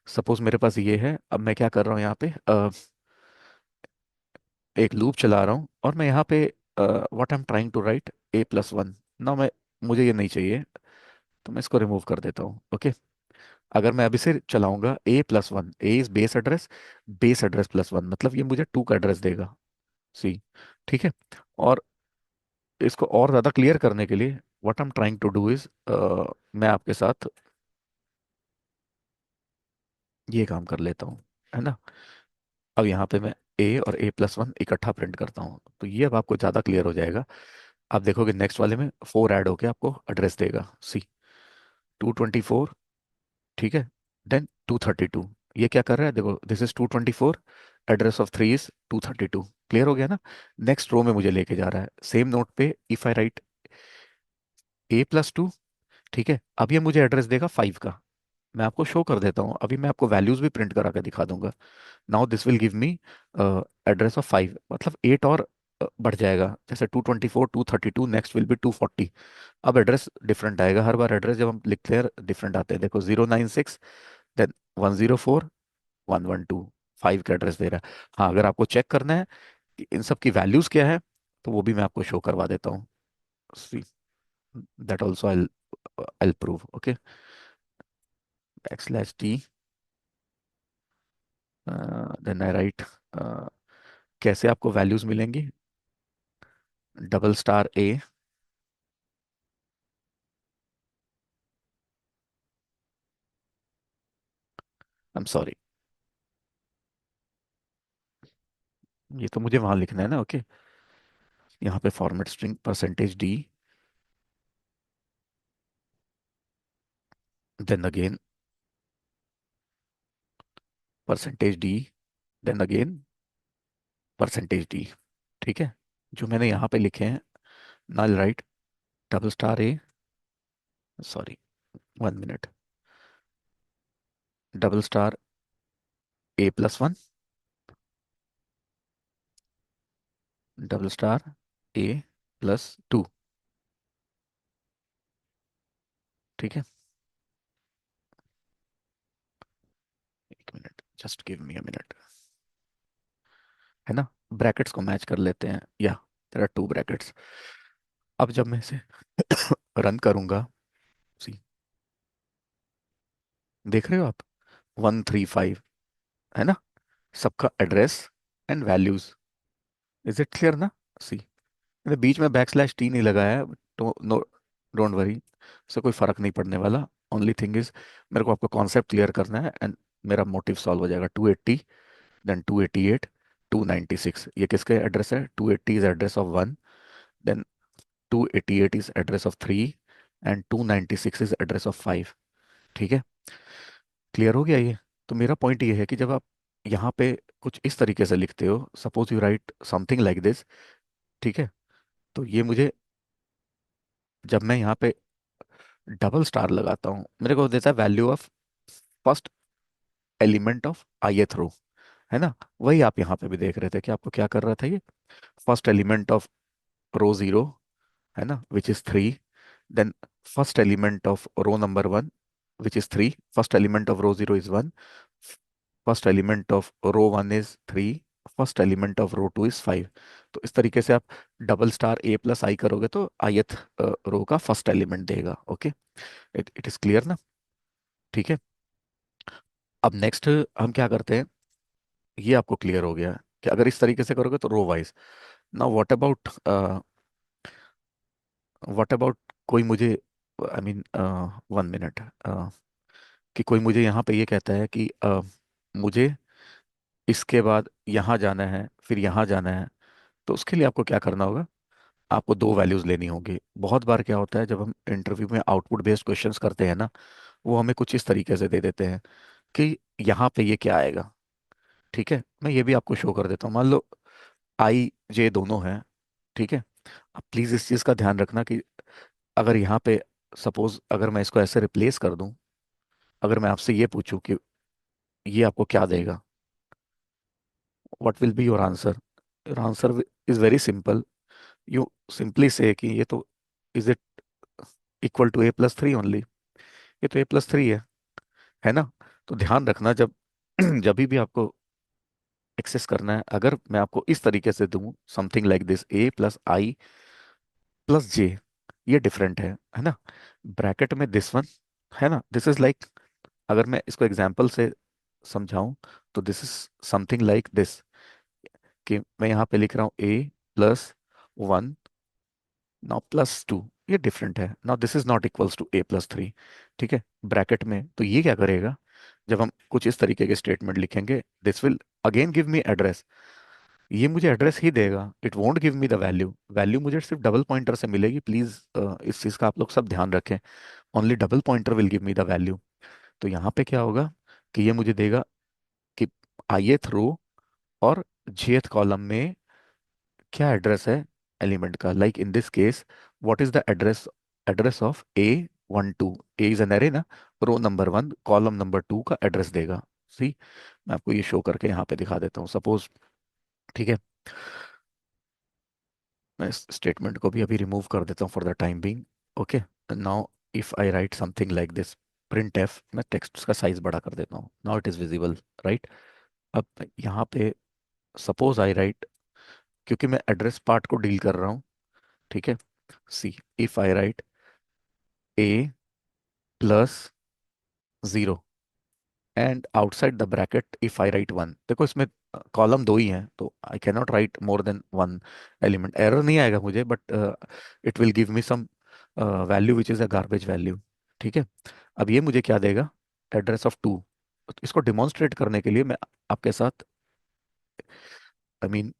सपोज मेरे पास ये है, अब मैं क्या कर रहा हूँ यहाँ पे, एक लूप चला रहा हूँ, और मैं यहाँ पे what I am trying to write, A plus one. ना मैं, मुझे ये नहीं चाहिए, तो मैं इसको रिमूव कर देता हूँ, ओके। अगर मैं अभी से चलाऊंगा A plus one, A is base address, base address plus one, मतलब ये मुझे टू का एड्रेस देगा, सी, ठीक है। और इसको और ज़्यादा क्लियर करने के लिए what I am trying to do is, मैं आपके साथ ये काम कर लेता हूँ, है ना। अब यहाँ पे मैं ए और ए प्लस वन इकट्ठा प्रिंट करता हूँ, तो ये अब आपको ज़्यादा क्लियर हो जाएगा। आप देखोगे नेक्स्ट वाले में फोर ऐड होके आपको एड्रेस देगा, सी, 224, ठीक है। देन 232, ये क्या कर रहा है, देखो, this is 224, address of three is 232, clear हो गया ना। नेक्स्ट रो में मुझे लेके जा रहा है, सेम नोट पे if I right A plus two, ठीक है। अब ये मुझे एड्रेस देगा फाइव का। मैं आपको शो कर देता हूँ, अभी मैं आपको वैल्यूज भी प्रिंट करा के दिखा दूंगा। Now this will give me address of five, मतलब एट और बढ़ जाएगा, जैसे 224, 232, नेक्स्ट विल बी 240। अब एड्रेस डिफरेंट आएगा हर बार, एड्रेस जब हम लिखते हैं डिफरेंट आते हैं, देखो 096, देन 104, 112, फाइव का एड्रेस दे रहा है। हाँ, अगर आपको चेक करना है कि इन सब की वैल्यूज क्या है, तो वो भी मैं आपको शो करवा देता हूँ, see, that also I prove, okay. Backslash T, then I write, कैसे आपको वैल्यूज मिलेंगी, double star A, I am sorry, ये तो मुझे वहां लिखना है ना, ओके। यहाँ पे format string percentage D, then again percentage D, then again percentage D. ठीक है, जो मैंने यहाँ पे लिखे हैं, null right, double star A, sorry, 1 minute, double star A+1, double star A+2। ठीक है, 1 मिनट, just give me a minute, है ना। ब्रैकेट्स को मैच कर लेते हैं, या देयर आर 2 ब्रैकेट्स। अब जब मैं इसे रन करूंगा, सी, देख रहे हो आप, 135, है ना, सबका address and values. Is it clear ना? सी, मैंने बीच में बैकस्लैश T नहीं लगाया है, तो नो, डोंट वरी, इससे कोई फर्क नहीं पड़ने वाला। ओनली थिंग इज, मेरे को आपका कॉन्सेप्ट क्लियर करना है, एंड मेरा मोटिव सॉल्व हो जाएगा। 280, देन 288, 296, ये किसके एड्रेस है? 280 is address of 1, then 288 is address of 3, and 296 is address of 5। ठीक है, क्लियर हो गया ये? तो मेरा पॉइंट ये है कि जब आप यहाँ पे कुछ इस तरीके से लिखते हो, suppose you right something like this, ठीक है, तो ये मुझे, जब मैं यहाँ पे डबल स्टार लगाता हूँ, मेरे को देता है value of first element of ith रो, है ना। वही आप यहाँ पे भी देख रहे थे कि आपको क्या कर रहा था ये, फर्स्ट एलिमेंट ऑफ रो 0, है ना, which is 3, then first element of row number 1, which is 3, first element of row 0 is 1, first element of row 1 is 3, first element of row 2 is 5। तो इस तरीके से आप डबल स्टार A+I करोगे तो ith row का फर्स्ट एलिमेंट देगा, okay. It it is clear ना? ठीक है, अब नेक्स्ट हम क्या करते हैं, ये आपको क्लियर हो गया कि अगर इस तरीके से करोगे तो row wise. Now what about कोई मुझे, आई मीन 1 मिनट, कि कोई मुझे यहाँ पे ये कहता है कि मुझे इसके बाद यहाँ जाना है, फिर यहाँ जाना है, तो उसके लिए आपको क्या करना होगा? आपको 2 वैल्यूज लेनी होगी। बहुत बार क्या होता है, जब हम इंटरव्यू में आउटपुट बेस्ड क्वेश्चंस करते हैं ना, वो हमें कुछ इस तरीके से दे देते हैं कि यहाँ पे ये क्या आएगा। ठीक है, मैं ये भी आपको शो कर देता हूँ। मान लो I J दोनों हैं, ठीक है। अब प्लीज इस चीज का ध्यान रखना कि अगर यहाँ पे, सपोज अगर मैं इसको ऐसे रिप्लेस कर दूं, अगर मैं आपसे ये पूछूं कि ये आपको क्या देगा, what will be your answer? Your answer is very simple, you simply say कि ये तो, is it equal to A+3 only, ये तो A+3 है ना। तो ध्यान रखना, जब जब भी आपको एक्सेस करना है, अगर मैं आपको इस तरीके से दूं समथिंग लाइक दिस, A+I+J, ये डिफरेंट है ना। ब्रैकेट में दिस वन, है ना, दिस इज लाइक, अगर मैं इसको एग्जांपल से समझाऊं, तो this is something like this, कि मैं यहाँ पे लिख रहा हूँ A+1, नाउ +2, ये डिफरेंट है। Now this is not equals to A+3। ठीक है, ब्रैकेट में तो ये क्या करेगा, जब हम कुछ इस तरीके के स्टेटमेंट लिखेंगे, this will again give me address, ये मुझे एड्रेस ही देगा, it won't give me the value. Value मुझे सिर्फ डबल पॉइंटर से मिलेगी, प्लीज इस चीज का आप लोग सब ध्यान रखें, only double pointer will give me the value. तो यहाँ पे क्या होगा कि ये मुझे देगा कि ith रो और jth कॉलम में क्या एड्रेस है एलिमेंट का। Like in this case, what is the address, address of A12, A is an array ना, रो नंबर 1 कॉलम नंबर 2 का एड्रेस देगा। सी, मैं आपको ये शो करके यहाँ पे दिखा देता हूँ, सपोज, ठीक है, मैं इस स्टेटमेंट को भी अभी रिमूव कर देता हूँ for the time being, okay. Now if I right something like this, print F, मैं टेक्स्ट का साइज बड़ा कर देता हूँ, now it is visible, right. अब यहाँ पे सपोज आई राइट, क्योंकि मैं एड्रेस पार्ट को डील कर रहा हूँ, ठीक है। See, if I write A+0 and outside the bracket if I write 1, देखो इसमें कॉलम 2 ही हैं, तो I can not write more than 1 element, error नहीं आएगा मुझे, but it will give me some value which is a garbage value. ठीक है, अब ये मुझे क्या देगा, एड्रेस ऑफ 2, इसको डिमॉन्स्ट्रेट करने के लिए मैं आपके साथ आई मीन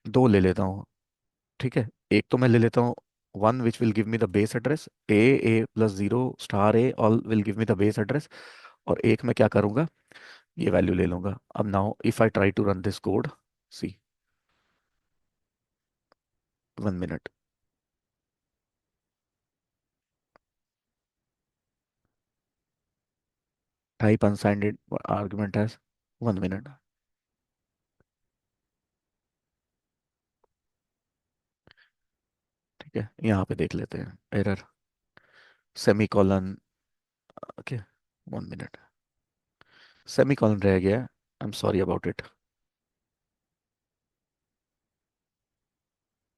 दो ले लेता हूँ। ठीक है, एक तो मैं ले लेता हूँ one which will give me the base address A plus zero star A all will give me the base address. और एक मैं क्या करूंगा, ये वैल्यू ले लूंगा। अब now if I try to run this code, see, 1 minute. Type unsigned argument as, 1 minute. ठीक है, यहाँ पे देख लेते हैं error, semi okay, 1 minute, semi colon रह गया, I am sorry about it,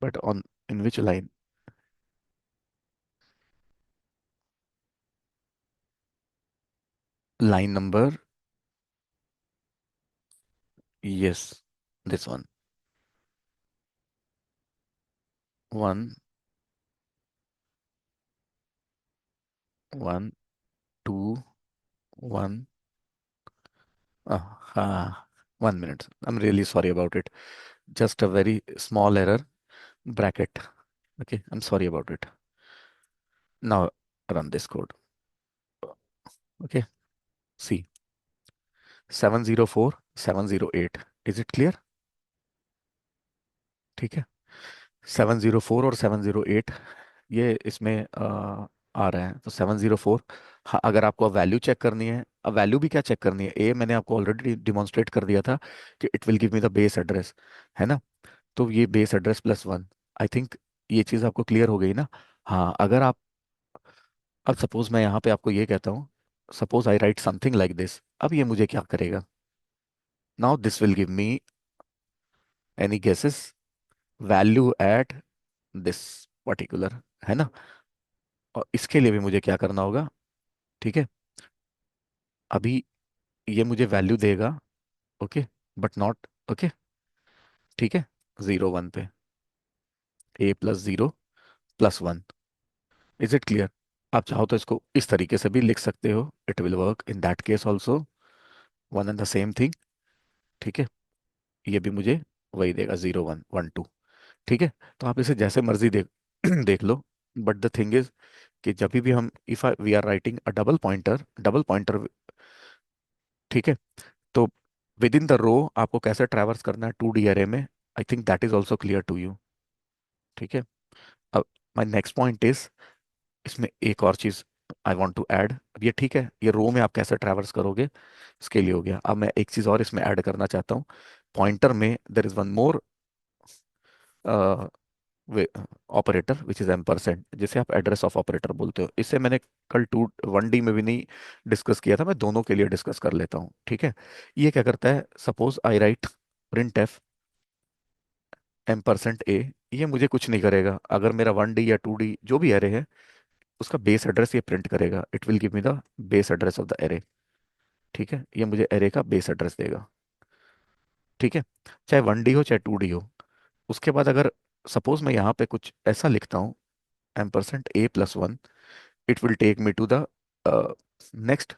but on in which line, line number, yes, this one, 1 1 2 1, हाँ, 1 minute, I am really sorry about it, just a very small error, bracket, okay, I am sorry about it. Now run this code, okay, see, 704 708, is it clear? ठीक है, 704 और 708 ये इसमें आ रहे हैं, तो 704, हाँ, अगर आपको वैल्यू चेक करनी है, अब वैल्यू भी क्या चेक करनी है, ए मैंने आपको ऑलरेडी डिमॉन्स्ट्रेट कर दिया था कि it will give me the base address, है ना? तो ये base address plus one, I think ये चीज़ आपको क्लियर हो गई ना? हाँ, अगर आप, अब सपोज मैं यहाँ पे आपको ये कहता हूँ, suppose I right something like this, अब ये मुझे क्या करेगा? Now this will give me any guesses, value at this particular, है ना? और इसके लिए भी मुझे क्या करना होगा? ठीक है, अभी ये मुझे वैल्यू देगा, ओके, बट नॉट, ओके, ठीक है, 0 1 पे, A plus zero plus one, is it clear? आप चाहो तो इसको इस तरीके से भी लिख सकते हो, it will work in that case also, one and the same thing. ठीक है, ये भी मुझे वही देगा, 0 1 1 2। ठीक है, तो आप इसे जैसे मर्जी देख देख लो, बट द थिंग इज कि जब भी हम, if we are writing a double pointer, ठीक है, तो विद इन द रो आपको कैसे ट्रैवर्स करना है 2D अरे में, I think that is also clear to you. ठीक है, अब माई नेक्स्ट पॉइंट इज, इसमें एक और चीज आई वॉन्ट टू ऐड, अब ये ठीक है, ये रो में आप कैसे ट्रैवर्स करोगे इसके लिए हो गया, अब मैं एक चीज और इसमें ऐड करना चाहता हूँ, पॉइंटर में there is one more operator which is ampersand, जिसे आप एड्रेस ऑफ ऑपरेटर बोलते हो। इसे मैंने कल 1D में भी नहीं डिस्कस किया था, मैं दोनों के लिए डिस्कस कर लेता हूँ। ठीक है, ये क्या करता है, suppose I write print F ampersand A, ये मुझे कुछ नहीं करेगा, अगर मेरा 1D या 2D जो भी एरे है उसका बेस एड्रेस ये प्रिंट करेगा, it will give me the base address of the array. ठीक है, ये मुझे एरे का बेस एड्रेस देगा। ठीक है, चाहे 1D हो चाहे 2D हो। उसके बाद अगर सपोज मैं यहाँ पे कुछ ऐसा लिखता हूँ, ampersand A plus one, it will take me to the next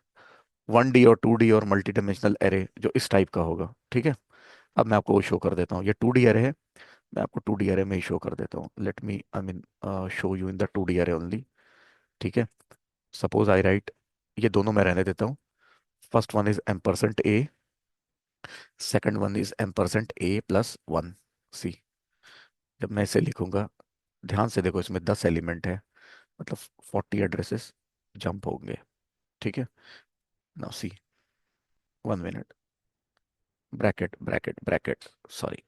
1D और 2D और मल्टी डायमेंशनल एरे जो इस टाइप का होगा। ठीक है, अब मैं आपको वो शो कर देता हूँ, ये 2D एरे है, मैं आपको 2D एरे में ही शो कर देता हूँ, let me I mean show you in the 2D array only. ठीक है, सपोज आई राइट, ये दोनों मैं रहने देता हूँ, first one is ampersand a, second one is ampersand A plus one, see. जब मैं इसे लिखूंगा, ध्यान से देखो, इसमें 10 एलिमेंट है, मतलब 40 एड्रेसेस जंप होंगे। ठीक है, now see, 1 minute, bracket bracket bracket, sorry.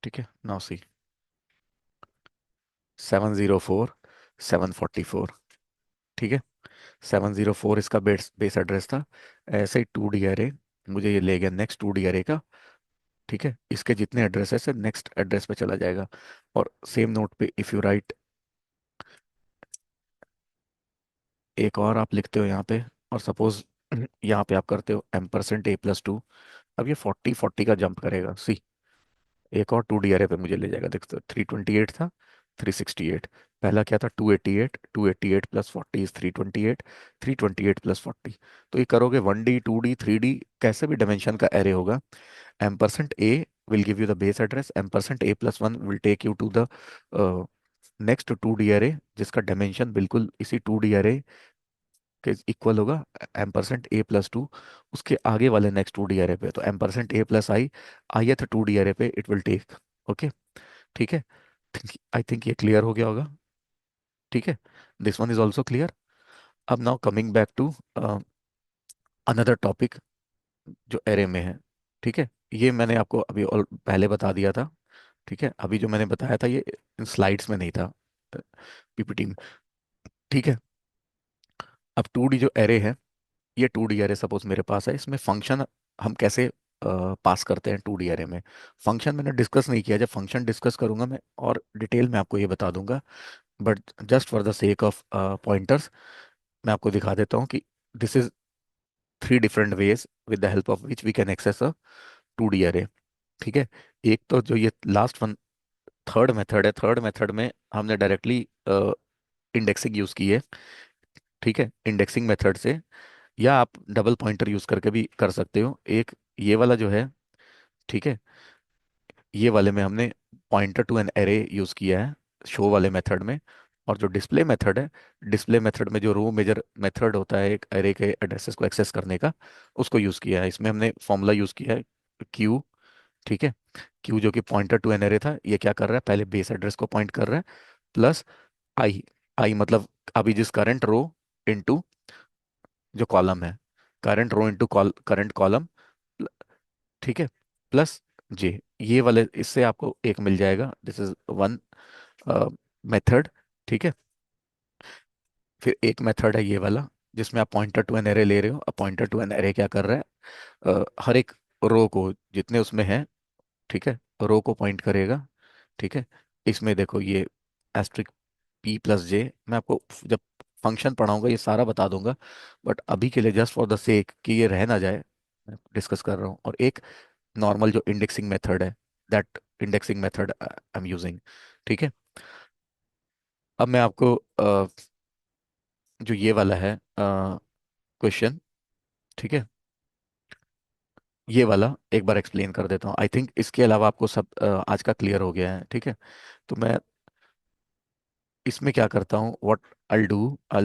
ठीक है, नाउ सी, 704 744, ठीक है, 704 इसका बेस बेस एड्रेस था, ऐसे ही 2D एरे मुझे ये ले गया नेक्स्ट 2D एरे का। ठीक है, इसके जितने एड्रेसेस है नेक्स्ट एड्रेस पे चला जाएगा। और सेम नोट पे इफ यू राइट, एक और आप लिखते हो यहाँ पे, और सपोज यहाँ पे आप करते हो एम्परसेंट ए प्लस टू, अब ये 40 40 का जंप करेगा, सी, एक और 2D एरे पे मुझे ले जाएगा। देखते 328 था, 368। पहला क्या था? 288। 288 प्लस 40 इज 328। 328 प्लस 40। तो ये करोगे 1D 2D 3D, कैसे भी डायमेंशन का एरे होगा। Ampersand a will give you the base address, ampersand A plus one will take you to the next 2D array, जिसका डायमेंशन बिल्कुल इसी 2D एरे के इक्वल होगा। एम्परसेंट ए प्लस टू उसके आगे वाले नेक्स्ट 2D एरे पे, तो एम्परसेंट ए प्लस आई ith 2D एरे पे इट विल टेक। ओके, ठीक है। आई थिंक ये क्लियर हो गया होगा। ठीक है, this one is also clear. अब now coming back to another topic जो एरे में है। ठीक है, ये मैंने आपको अभी पहले बता दिया था। ठीक है, अभी जो मैंने बताया था ये इन स्लाइड्स में नहीं था, पीपीटी में। ठीक है, अब 2D जो एरे है, ये 2D एरे सपोज मेरे पास है, इसमें फंक्शन हम कैसे पास करते हैं 2D एरे में। फंक्शन मैंने डिस्कस नहीं किया, जब फंक्शन डिस्कस करूंगा मैं और डिटेल में आपको ये बता दूंगा। But just for the sake of pointers मैं आपको दिखा देता हूँ कि this is 3 different ways with the help of which we can access a 2D array. ठीक है, एक तो जो ये लास्ट वन थर्ड मेथड है, थर्ड मेथड में हमने डायरेक्टली इंडेक्सिंग यूज की है। ठीक है, इंडेक्सिंग मेथड से, या आप डबल पॉइंटर यूज करके भी कर सकते हो। एक ये वाला जो है, ठीक है, ये वाले में हमने pointer to an array use किया है शो वाले मेथड में। और जो डिस्प्ले मेथड है, डिस्प्ले मेथड में जो रो मेजर मेथड होता है एक एरे के एड्रेसेस को एक्सेस करने का, उसको यूज किया है। इसमें हमने फॉर्मूला यूज किया है क्यू। ठीक है, क्यू जो कि पॉइंटर टू एन एरे था, ये क्या कर रहा है, पहले बेस एड्रेस को पॉइंट कर रहा है, प्लस आई। आई मतलब अभी जिस करंट रो इनटू जो कॉलम है, करंट रो इनटू करंट कॉलम। ठीक है, प्लस जे, ये वाले इससे आपको एक मिल जाएगा। This is one method. ठीक है, फिर एक मेथड है ये वाला, जिसमें आप पॉइंटर टू एन एरे ले रहे हो। अब पॉइंटर टू एन एरे क्या कर रहा है, हर एक रो को जितने उसमें है, ठीक है, रो को पॉइंट करेगा। ठीक है, इसमें देखो ये एस्ट्रिक पी प्लस जे, मैं आपको जब फंक्शन पढ़ाऊंगा ये सारा बता दूंगा। बट अभी के लिए जस्ट फॉर द सेक कि ये रह ना जाए, मैं डिस्कस कर रहा हूँ। और एक नॉर्मल जो इंडेक्सिंग मेथड है, that indexing method I am using. ठीक है, अब मैं आपको जो ये वाला है क्वेश्चन, ठीक है, ये वाला एक बार एक्सप्लेन कर देता हूँ। आई थिंक इसके अलावा आपको सब आज का क्लियर हो गया है। ठीक है, तो मैं इसमें क्या करता हूँ, व्हाट आई डू, आई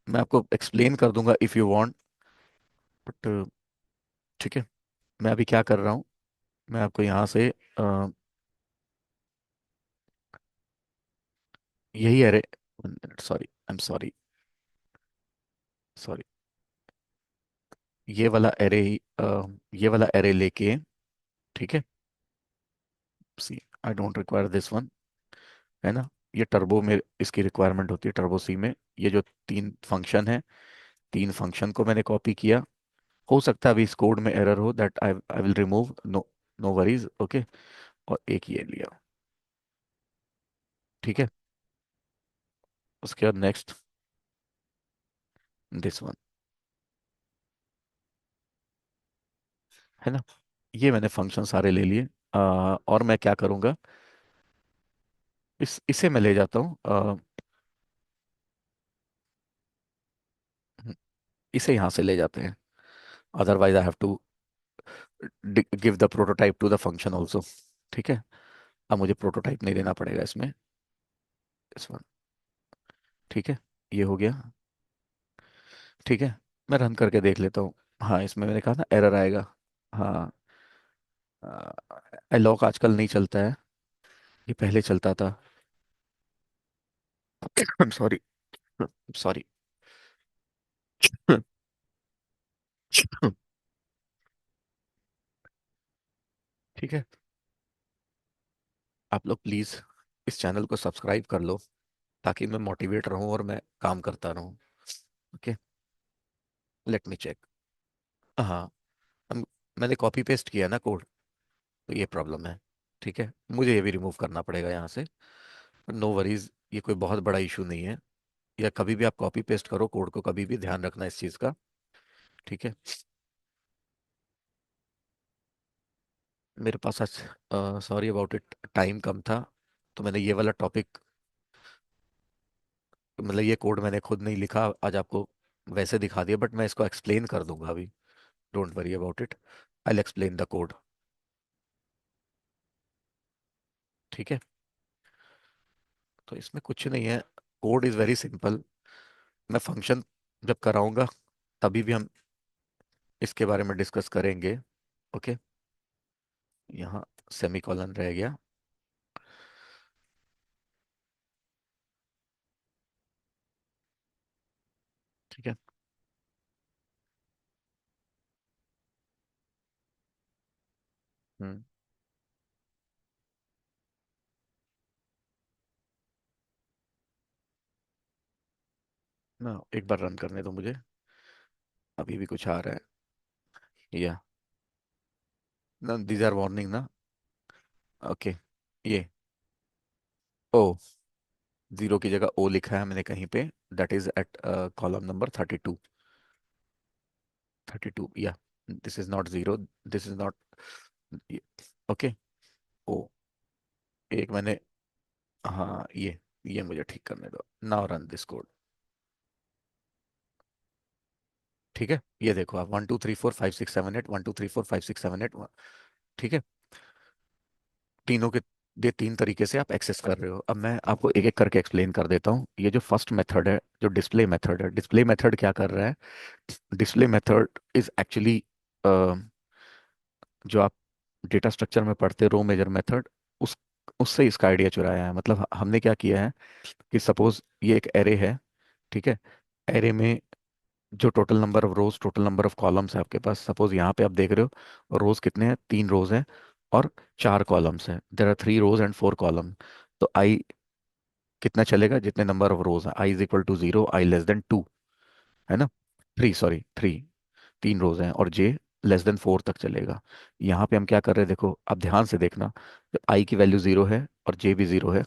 मैं आपको एक्सप्लेन कर दूंगा इफ़ यू वांट, बट ठीक है, मैं अभी क्या कर रहा हूँ, मैं आपको यहाँ से यही array, sorry I am sorry, sorry, ये वाला एरे ही ये वाला एरे लेके, ठीक है, see, I don't require this one, है ना। ये टर्बो में इसकी रिक्वायरमेंट होती है, टर्बो सी में। ये जो तीन फंक्शन है, तीन फंक्शन को मैंने कॉपी किया। हो सकता है अभी इस कोड में एरर हो, that I I will remove, no no worries, okay. और एक ये लिया। ठीक है, उसके बाद नेक्स्ट दिस वन, है ना। ये मैंने फंक्शन सारे ले लिए। और मैं क्या करूँगा, इसे मैं ले जाता हूँ, इसे यहाँ से ले जाते हैं। Otherwise I have to give the prototype to the function also. ठीक है, अब मुझे प्रोटोटाइप नहीं देना पड़ेगा इसमें, इस वन। ठीक है, ये हो गया। ठीक है, मैं रन करके देख लेता हूँ। हाँ, इसमें मैंने कहा ना एरर आएगा। हाँ, लॉक आजकल नहीं चलता है, ये पहले चलता था। I am sorry, sorry. ठीक है, आप लोग प्लीज़ इस चैनल को सब्सक्राइब कर लो, ताकि मैं मोटिवेट रहूं और मैं काम करता रहूं। Okay, let me check. हाँ, हम- मैंने कॉपी पेस्ट किया ना कोड, तो ये प्रॉब्लम है। ठीक है, मुझे ये भी रिमूव करना पड़ेगा यहाँ से। नो वरीज, ये कोई बहुत बड़ा इशू नहीं है। या कभी भी आप कॉपी पेस्ट करो कोड को, कभी भी ध्यान रखना इस चीज़ का। ठीक है, मेरे पास आज, सॉरी अबाउट इट, टाइम कम था। तो मैंने ये वाला टॉपिक, मतलब ये कोड मैंने खुद नहीं लिखा आज आपको, वैसे दिखा दिया, बट मैं इसको एक्सप्लेन कर दूंगा अभी। Don't worry about it, I explain the code. ठीक है, तो इसमें कुछ नहीं है, कोड इज़ वेरी सिंपल। मैं फंक्शन जब कराऊंगा तभी भी हम इसके बारे में डिस्कस करेंगे। ओके, यहाँ सेमीकोलन रह गया। ठीक है। हम्म। ना एक बार रन करने दो मुझे, अभी भी कुछ आ रहा है या ना, दीज आर वार्निंग ना। ओके, ये ओ, जीरो की जगह ओ लिखा है मैंने कहीं पे, that is at column number 32। 32 या, this is not zero, this is not, okay. ओ, एक मैंने, हाँ ये मुझे ठीक करने दो। Now run this code. ठीक है, ये देखो आप 1 2 3 4 5 6 7 8, 1 2 3 4 5 6 7 8। ठीक है, तीनों के, ये तीन तरीके से आप एक्सेस कर रहे हो। अब मैं आपको एक एक करके एक्सप्लेन कर देता हूँ। ये जो फर्स्ट मेथड है, जो डिस्प्ले मेथड है, डिस्प्ले मेथड क्या कर रहा है? डिस्प्ले मेथड इज एक्चुअली, जो आप डेटा स्ट्रक्चर में पढ़ते रो मेजर मेथड, उस उससे इसका आइडिया चुराया है। मतलब हमने क्या किया है कि सपोज ये एक एरे है, ठीक है। एरे में जो total number of rose, total number of columns है आपके पास, सपोज यहाँ पे आप देख रहे हो रोज कितने हैं, 3 रोज हैं और 4 कॉलम्स हैं। There are 3 rows and 4 column। तो आई कितना चलेगा? जितने नंबर ऑफ रोज है, i is equal to 0, I less than 2, है ना। 3, सॉरी 3, 3 रोज हैं, और जे लेस देन 4 तक चलेगा। यहाँ पे हम क्या कर रहे हैं, देखो अब ध्यान से देखना। जब आई की वैल्यू 0 है और जे भी 0 है,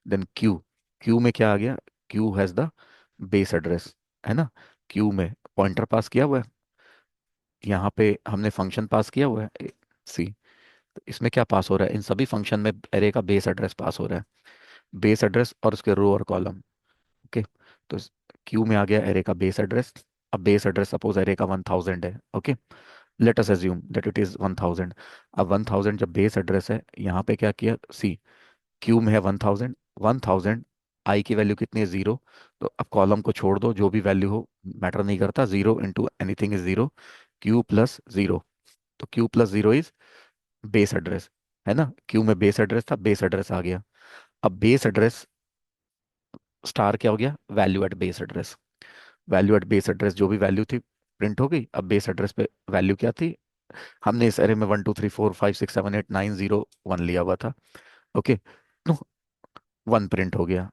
देन क्यू, क्यू में क्या आ गया? Q has the base address, है ना। क्यू में पॉइंटर पास किया हुआ है, यहाँ पे हमने फंक्शन पास किया हुआ है सी। तो इसमें क्या पास हो रहा है? इन सभी फंक्शन में एरे का बेस एड्रेस पास हो रहा है, बेस एड्रेस और उसके रो और कॉलम। ओके, तो क्यू में आ गया एरे का बेस एड्रेस। अब बेस एड्रेस सपोज एरे का 1000 है, okay. Let us assume that it is 1000। अब 1000 जब बेस एड्रेस है, यहाँ पे क्या किया? सी, क्यू में है 1000, 1000, आई की वैल्यू कितनी है? 0। तो अब कॉलम को छोड़ दो, जो भी वैल्यू हो मैटर नहीं करता, 0 into anything is 0, q plus 0। तो q plus 0 is base address, है ना। क्यू में बेस एड्रेस था, बेस एड्रेस आ गया। अब बेस एड्रेस स्टार क्या हो गया? Value at base address. Value at base address, जो भी वैल्यू थी प्रिंट हो गई। अब बेस एड्रेस पे वैल्यू क्या थी? हमने इस एरे में 1 2 3 4 5 6 7 8 9 0 1 लिया हुआ था, ओके। तो 1 प्रिंट हो गया।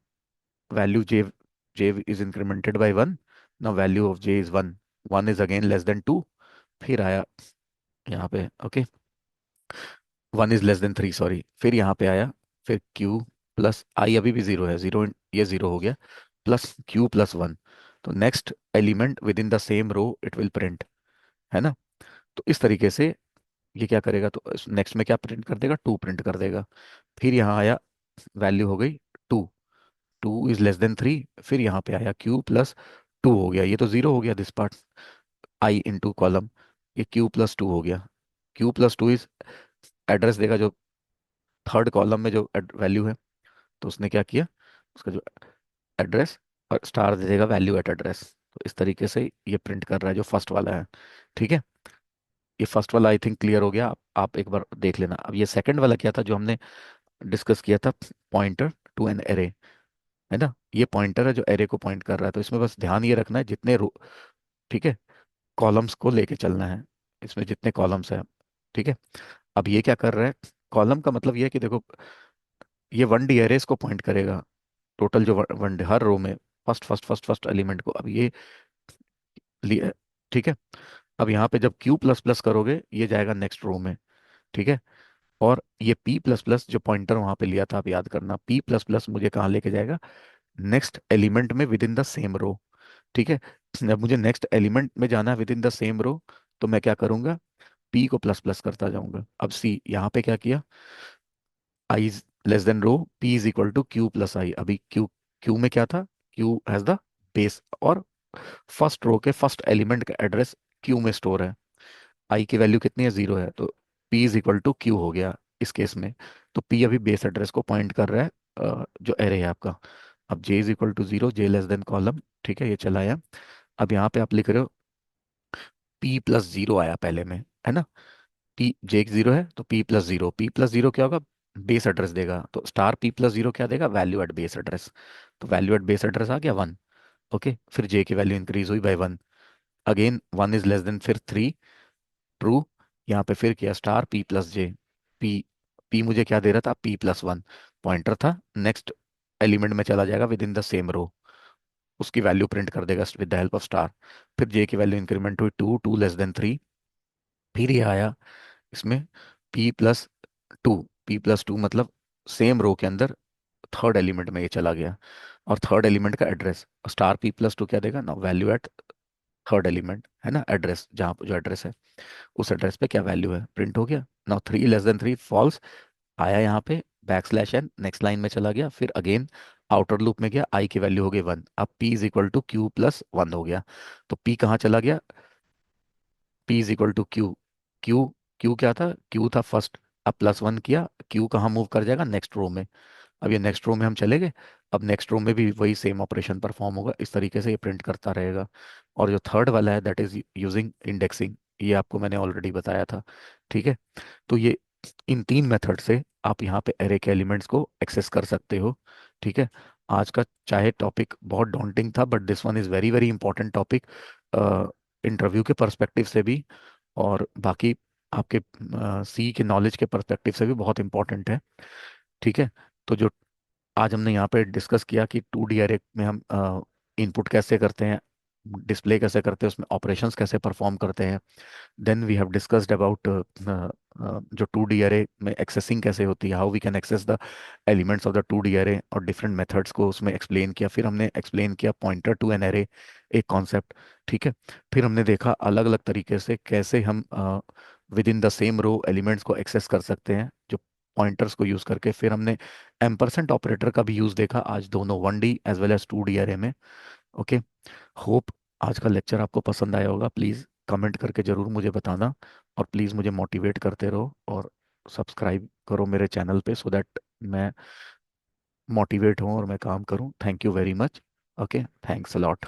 Value j, j is incremented by 1। Now value of j is 1, 1 is again less than 2। फिर आया यहाँ पे, okay, 1 is less than 3, sorry. फिर यहाँ पे आया, फिर क्यू प्लस आई, अभी भी 0 है, 0, ये 0 हो गया, प्लस क्यू प्लस 1। तो next element within the same row it will print, है ना। तो इस तरीके से ये क्या करेगा? तो नेक्स्ट में क्या प्रिंट कर देगा? 2 प्रिंट कर देगा। फिर यहाँ आया, वैल्यू हो गई 2, 2 इज लेस देन 3। फिर यहाँ पे आया क्यू प्लस 2 हो गया, ये तो 0 हो गया this part, I into column, ये क्यू प्लस 2 हो गया। क्यू प्लस 2 इज एड्रेस देगा, जो थर्ड कॉलम में जो वैल्यू है, तो उसने क्या किया? उसका जो एड्रेस और स्टार दे देगा वैल्यू एट एड्रेस। तो इस तरीके से ये प्रिंट कर रहा है जो फर्स्ट वाला है। ठीक है, ये फर्स्ट वाला आई थिंक क्लियर हो गया। आप एक बार देख लेना। अब ये सेकंड वाला क्या था जो हमने डिस्कस किया था? पॉइंटर टू एन एरे, है ना। ये पॉइंटर है जो एरे को पॉइंट कर रहा है। तो इसमें बस ध्यान ये रखना है जितने रो, ठीक है, कॉलम्स को लेके चलना है, इसमें जितने कॉलम्स हैं। ठीक है, अब ये क्या कर रहा है? कॉलम का मतलब ये है कि देखो, ये 1D एरेस को पॉइंट करेगा, टोटल जो 1D हर रो में first first first first element को। अब ये लिए, ठीक है। अब यहाँ पे जब क्यू प्लस प्लस करोगे, ये जाएगा नेक्स्ट रो में, ठीक है। और ये पी प्लस प्लस जो पॉइंटर वहां पे लिया था, आप याद करना, पी प्लस प्लस मुझे कहाँ लेके जाएगा? नेक्स्ट एलिमेंट में within the same row, ठीक है। जब मुझे नेक्स्ट एलिमेंट में जाना है within the same row, तो मैं क्या करूंगा? पी को प्लस प्लस करता जाऊंगा। अब सी, यहाँ पे क्या किया? I less than row p is equal to q plus i. अभी क्यू, क्यू में क्या था, क्यू हैज द बेस, और फर्स्ट रो के फर्स्ट एलिमेंट का एड्रेस क्यू में स्टोर है। आई की वैल्यू कितनी है, जीरो है, तो p is equal to q हो गया इस केस में। तो पी अभी बेस एड्रेस को पॉइंट कर रहा है, जो एरे है आपका। अब j is equal to zero, j less than column, ठीक है, ये चला आया। अब यहाँ पे आप लिख रहे हो पी प्लस जीरो आया पहले में, है ना। पी जे जीरो है तो P plus zero, P plus zero क्या होगा, बेस एड्रेस देगा, तो स्टार पी प्लस जीरो क्या देगा, वैल्यू एट बेस एड्रेस। तो वैल्यू एट बेस एड्रेस आ गया वन। ओके, फिर जे की वैल्यू इंक्रीज हुई by one, again one is less than, फिर थ्री, ट्रू। यहाँ पे फिर किया star p plus j, p, p मुझे क्या दे रहा था, पी प्लस वन, पॉइंटर था, नेक्स्ट एलिमेंट में चला जाएगा within the same row, उसकी वैल्यू प्रिंट कर देगा with the help of star. फिर जे की वैल्यू इंक्रीमेंट हुई two, two less than three, फिर ये आया इसमें p plus two, p plus two मतलब सेम रो के अंदर थर्ड एलिमेंट में ये चला गया, और थर्ड एलिमेंट का address star p plus two क्या देगा ना, वैल्यू एट थर्ड एलिमेंट, है ना, एड्रेस जहाँ जो एड्रेस है उस एड्रेस पे क्या वैल्यू है, प्रिंट हो गया। Now three less than three false, आया यहाँ पे back slash n, next line में चला गया, फिर अगेन आउटर लूप में गया, आई की वैल्यू हो गई वन, अब p is equal to q plus one हो गया। तो पी कहाँ चला गया, p is equal to q, q, q क्या था, क्यू था फर्स्ट, अब प्लस वन किया, क्यू कहाँ मूव कर जाएगा, नेक्स्ट रो में। अब ये नेक्स्ट रो में हम चले गए, अब नेक्स्ट रो में भी वही सेम ऑपरेशन परफॉर्म होगा, इस तरीके से ये प्रिंट करता रहेगा। और जो थर्ड वाला है दैट इज यूजिंग इंडेक्सिंग, ये आपको मैंने ऑलरेडी बताया था, ठीक है। तो ये इन तीन मेथड से आप यहाँ पे एरे के एलिमेंट्स को एक्सेस कर सकते हो, ठीक है। आज का चाहे टॉपिक बहुत डॉन्टिंग था, but this one is very very important topic, interview के पर्सपेक्टिव से भी, और बाकी आपके सी के नॉलेज के पर्सपेक्टिव से भी बहुत इंपॉर्टेंट है, ठीक है। तो जो आज हमने यहाँ पे डिस्कस किया कि टू डी अरे में हम इनपुट कैसे करते हैं, डिस्प्ले कैसे करते हैं, उसमें ऑपरेशंस कैसे परफॉर्म करते हैं, then we have discussed about जो टू डी अरे में एक्सेसिंग कैसे होती है, how we can access the elements of the two D array, और डिफरेंट मेथड्स को उसमें एक्सप्लेन किया। फिर हमने एक्सप्लेन किया पॉइंटर टू एन अरे, एक कॉन्सेप्ट, ठीक है। फिर हमने देखा अलग अलग तरीके से कैसे हम within the same row elements को एक्सेस कर सकते हैं, जो पॉइंटर्स को यूज करके। फिर हमने एम्परसेंट ऑपरेटर का भी यूज देखा आज, दोनों one D as well as two D array में। ओके, होप आज का लेक्चर आपको पसंद आया होगा। प्लीज़ कमेंट करके ज़रूर मुझे बताना, और प्लीज़ मुझे मोटिवेट करते रहो, और सब्सक्राइब करो मेरे चैनल पे, सो दैट मैं मोटिवेट हूँ और मैं काम करूँ। Thank you very much. Okay, thanks a lot.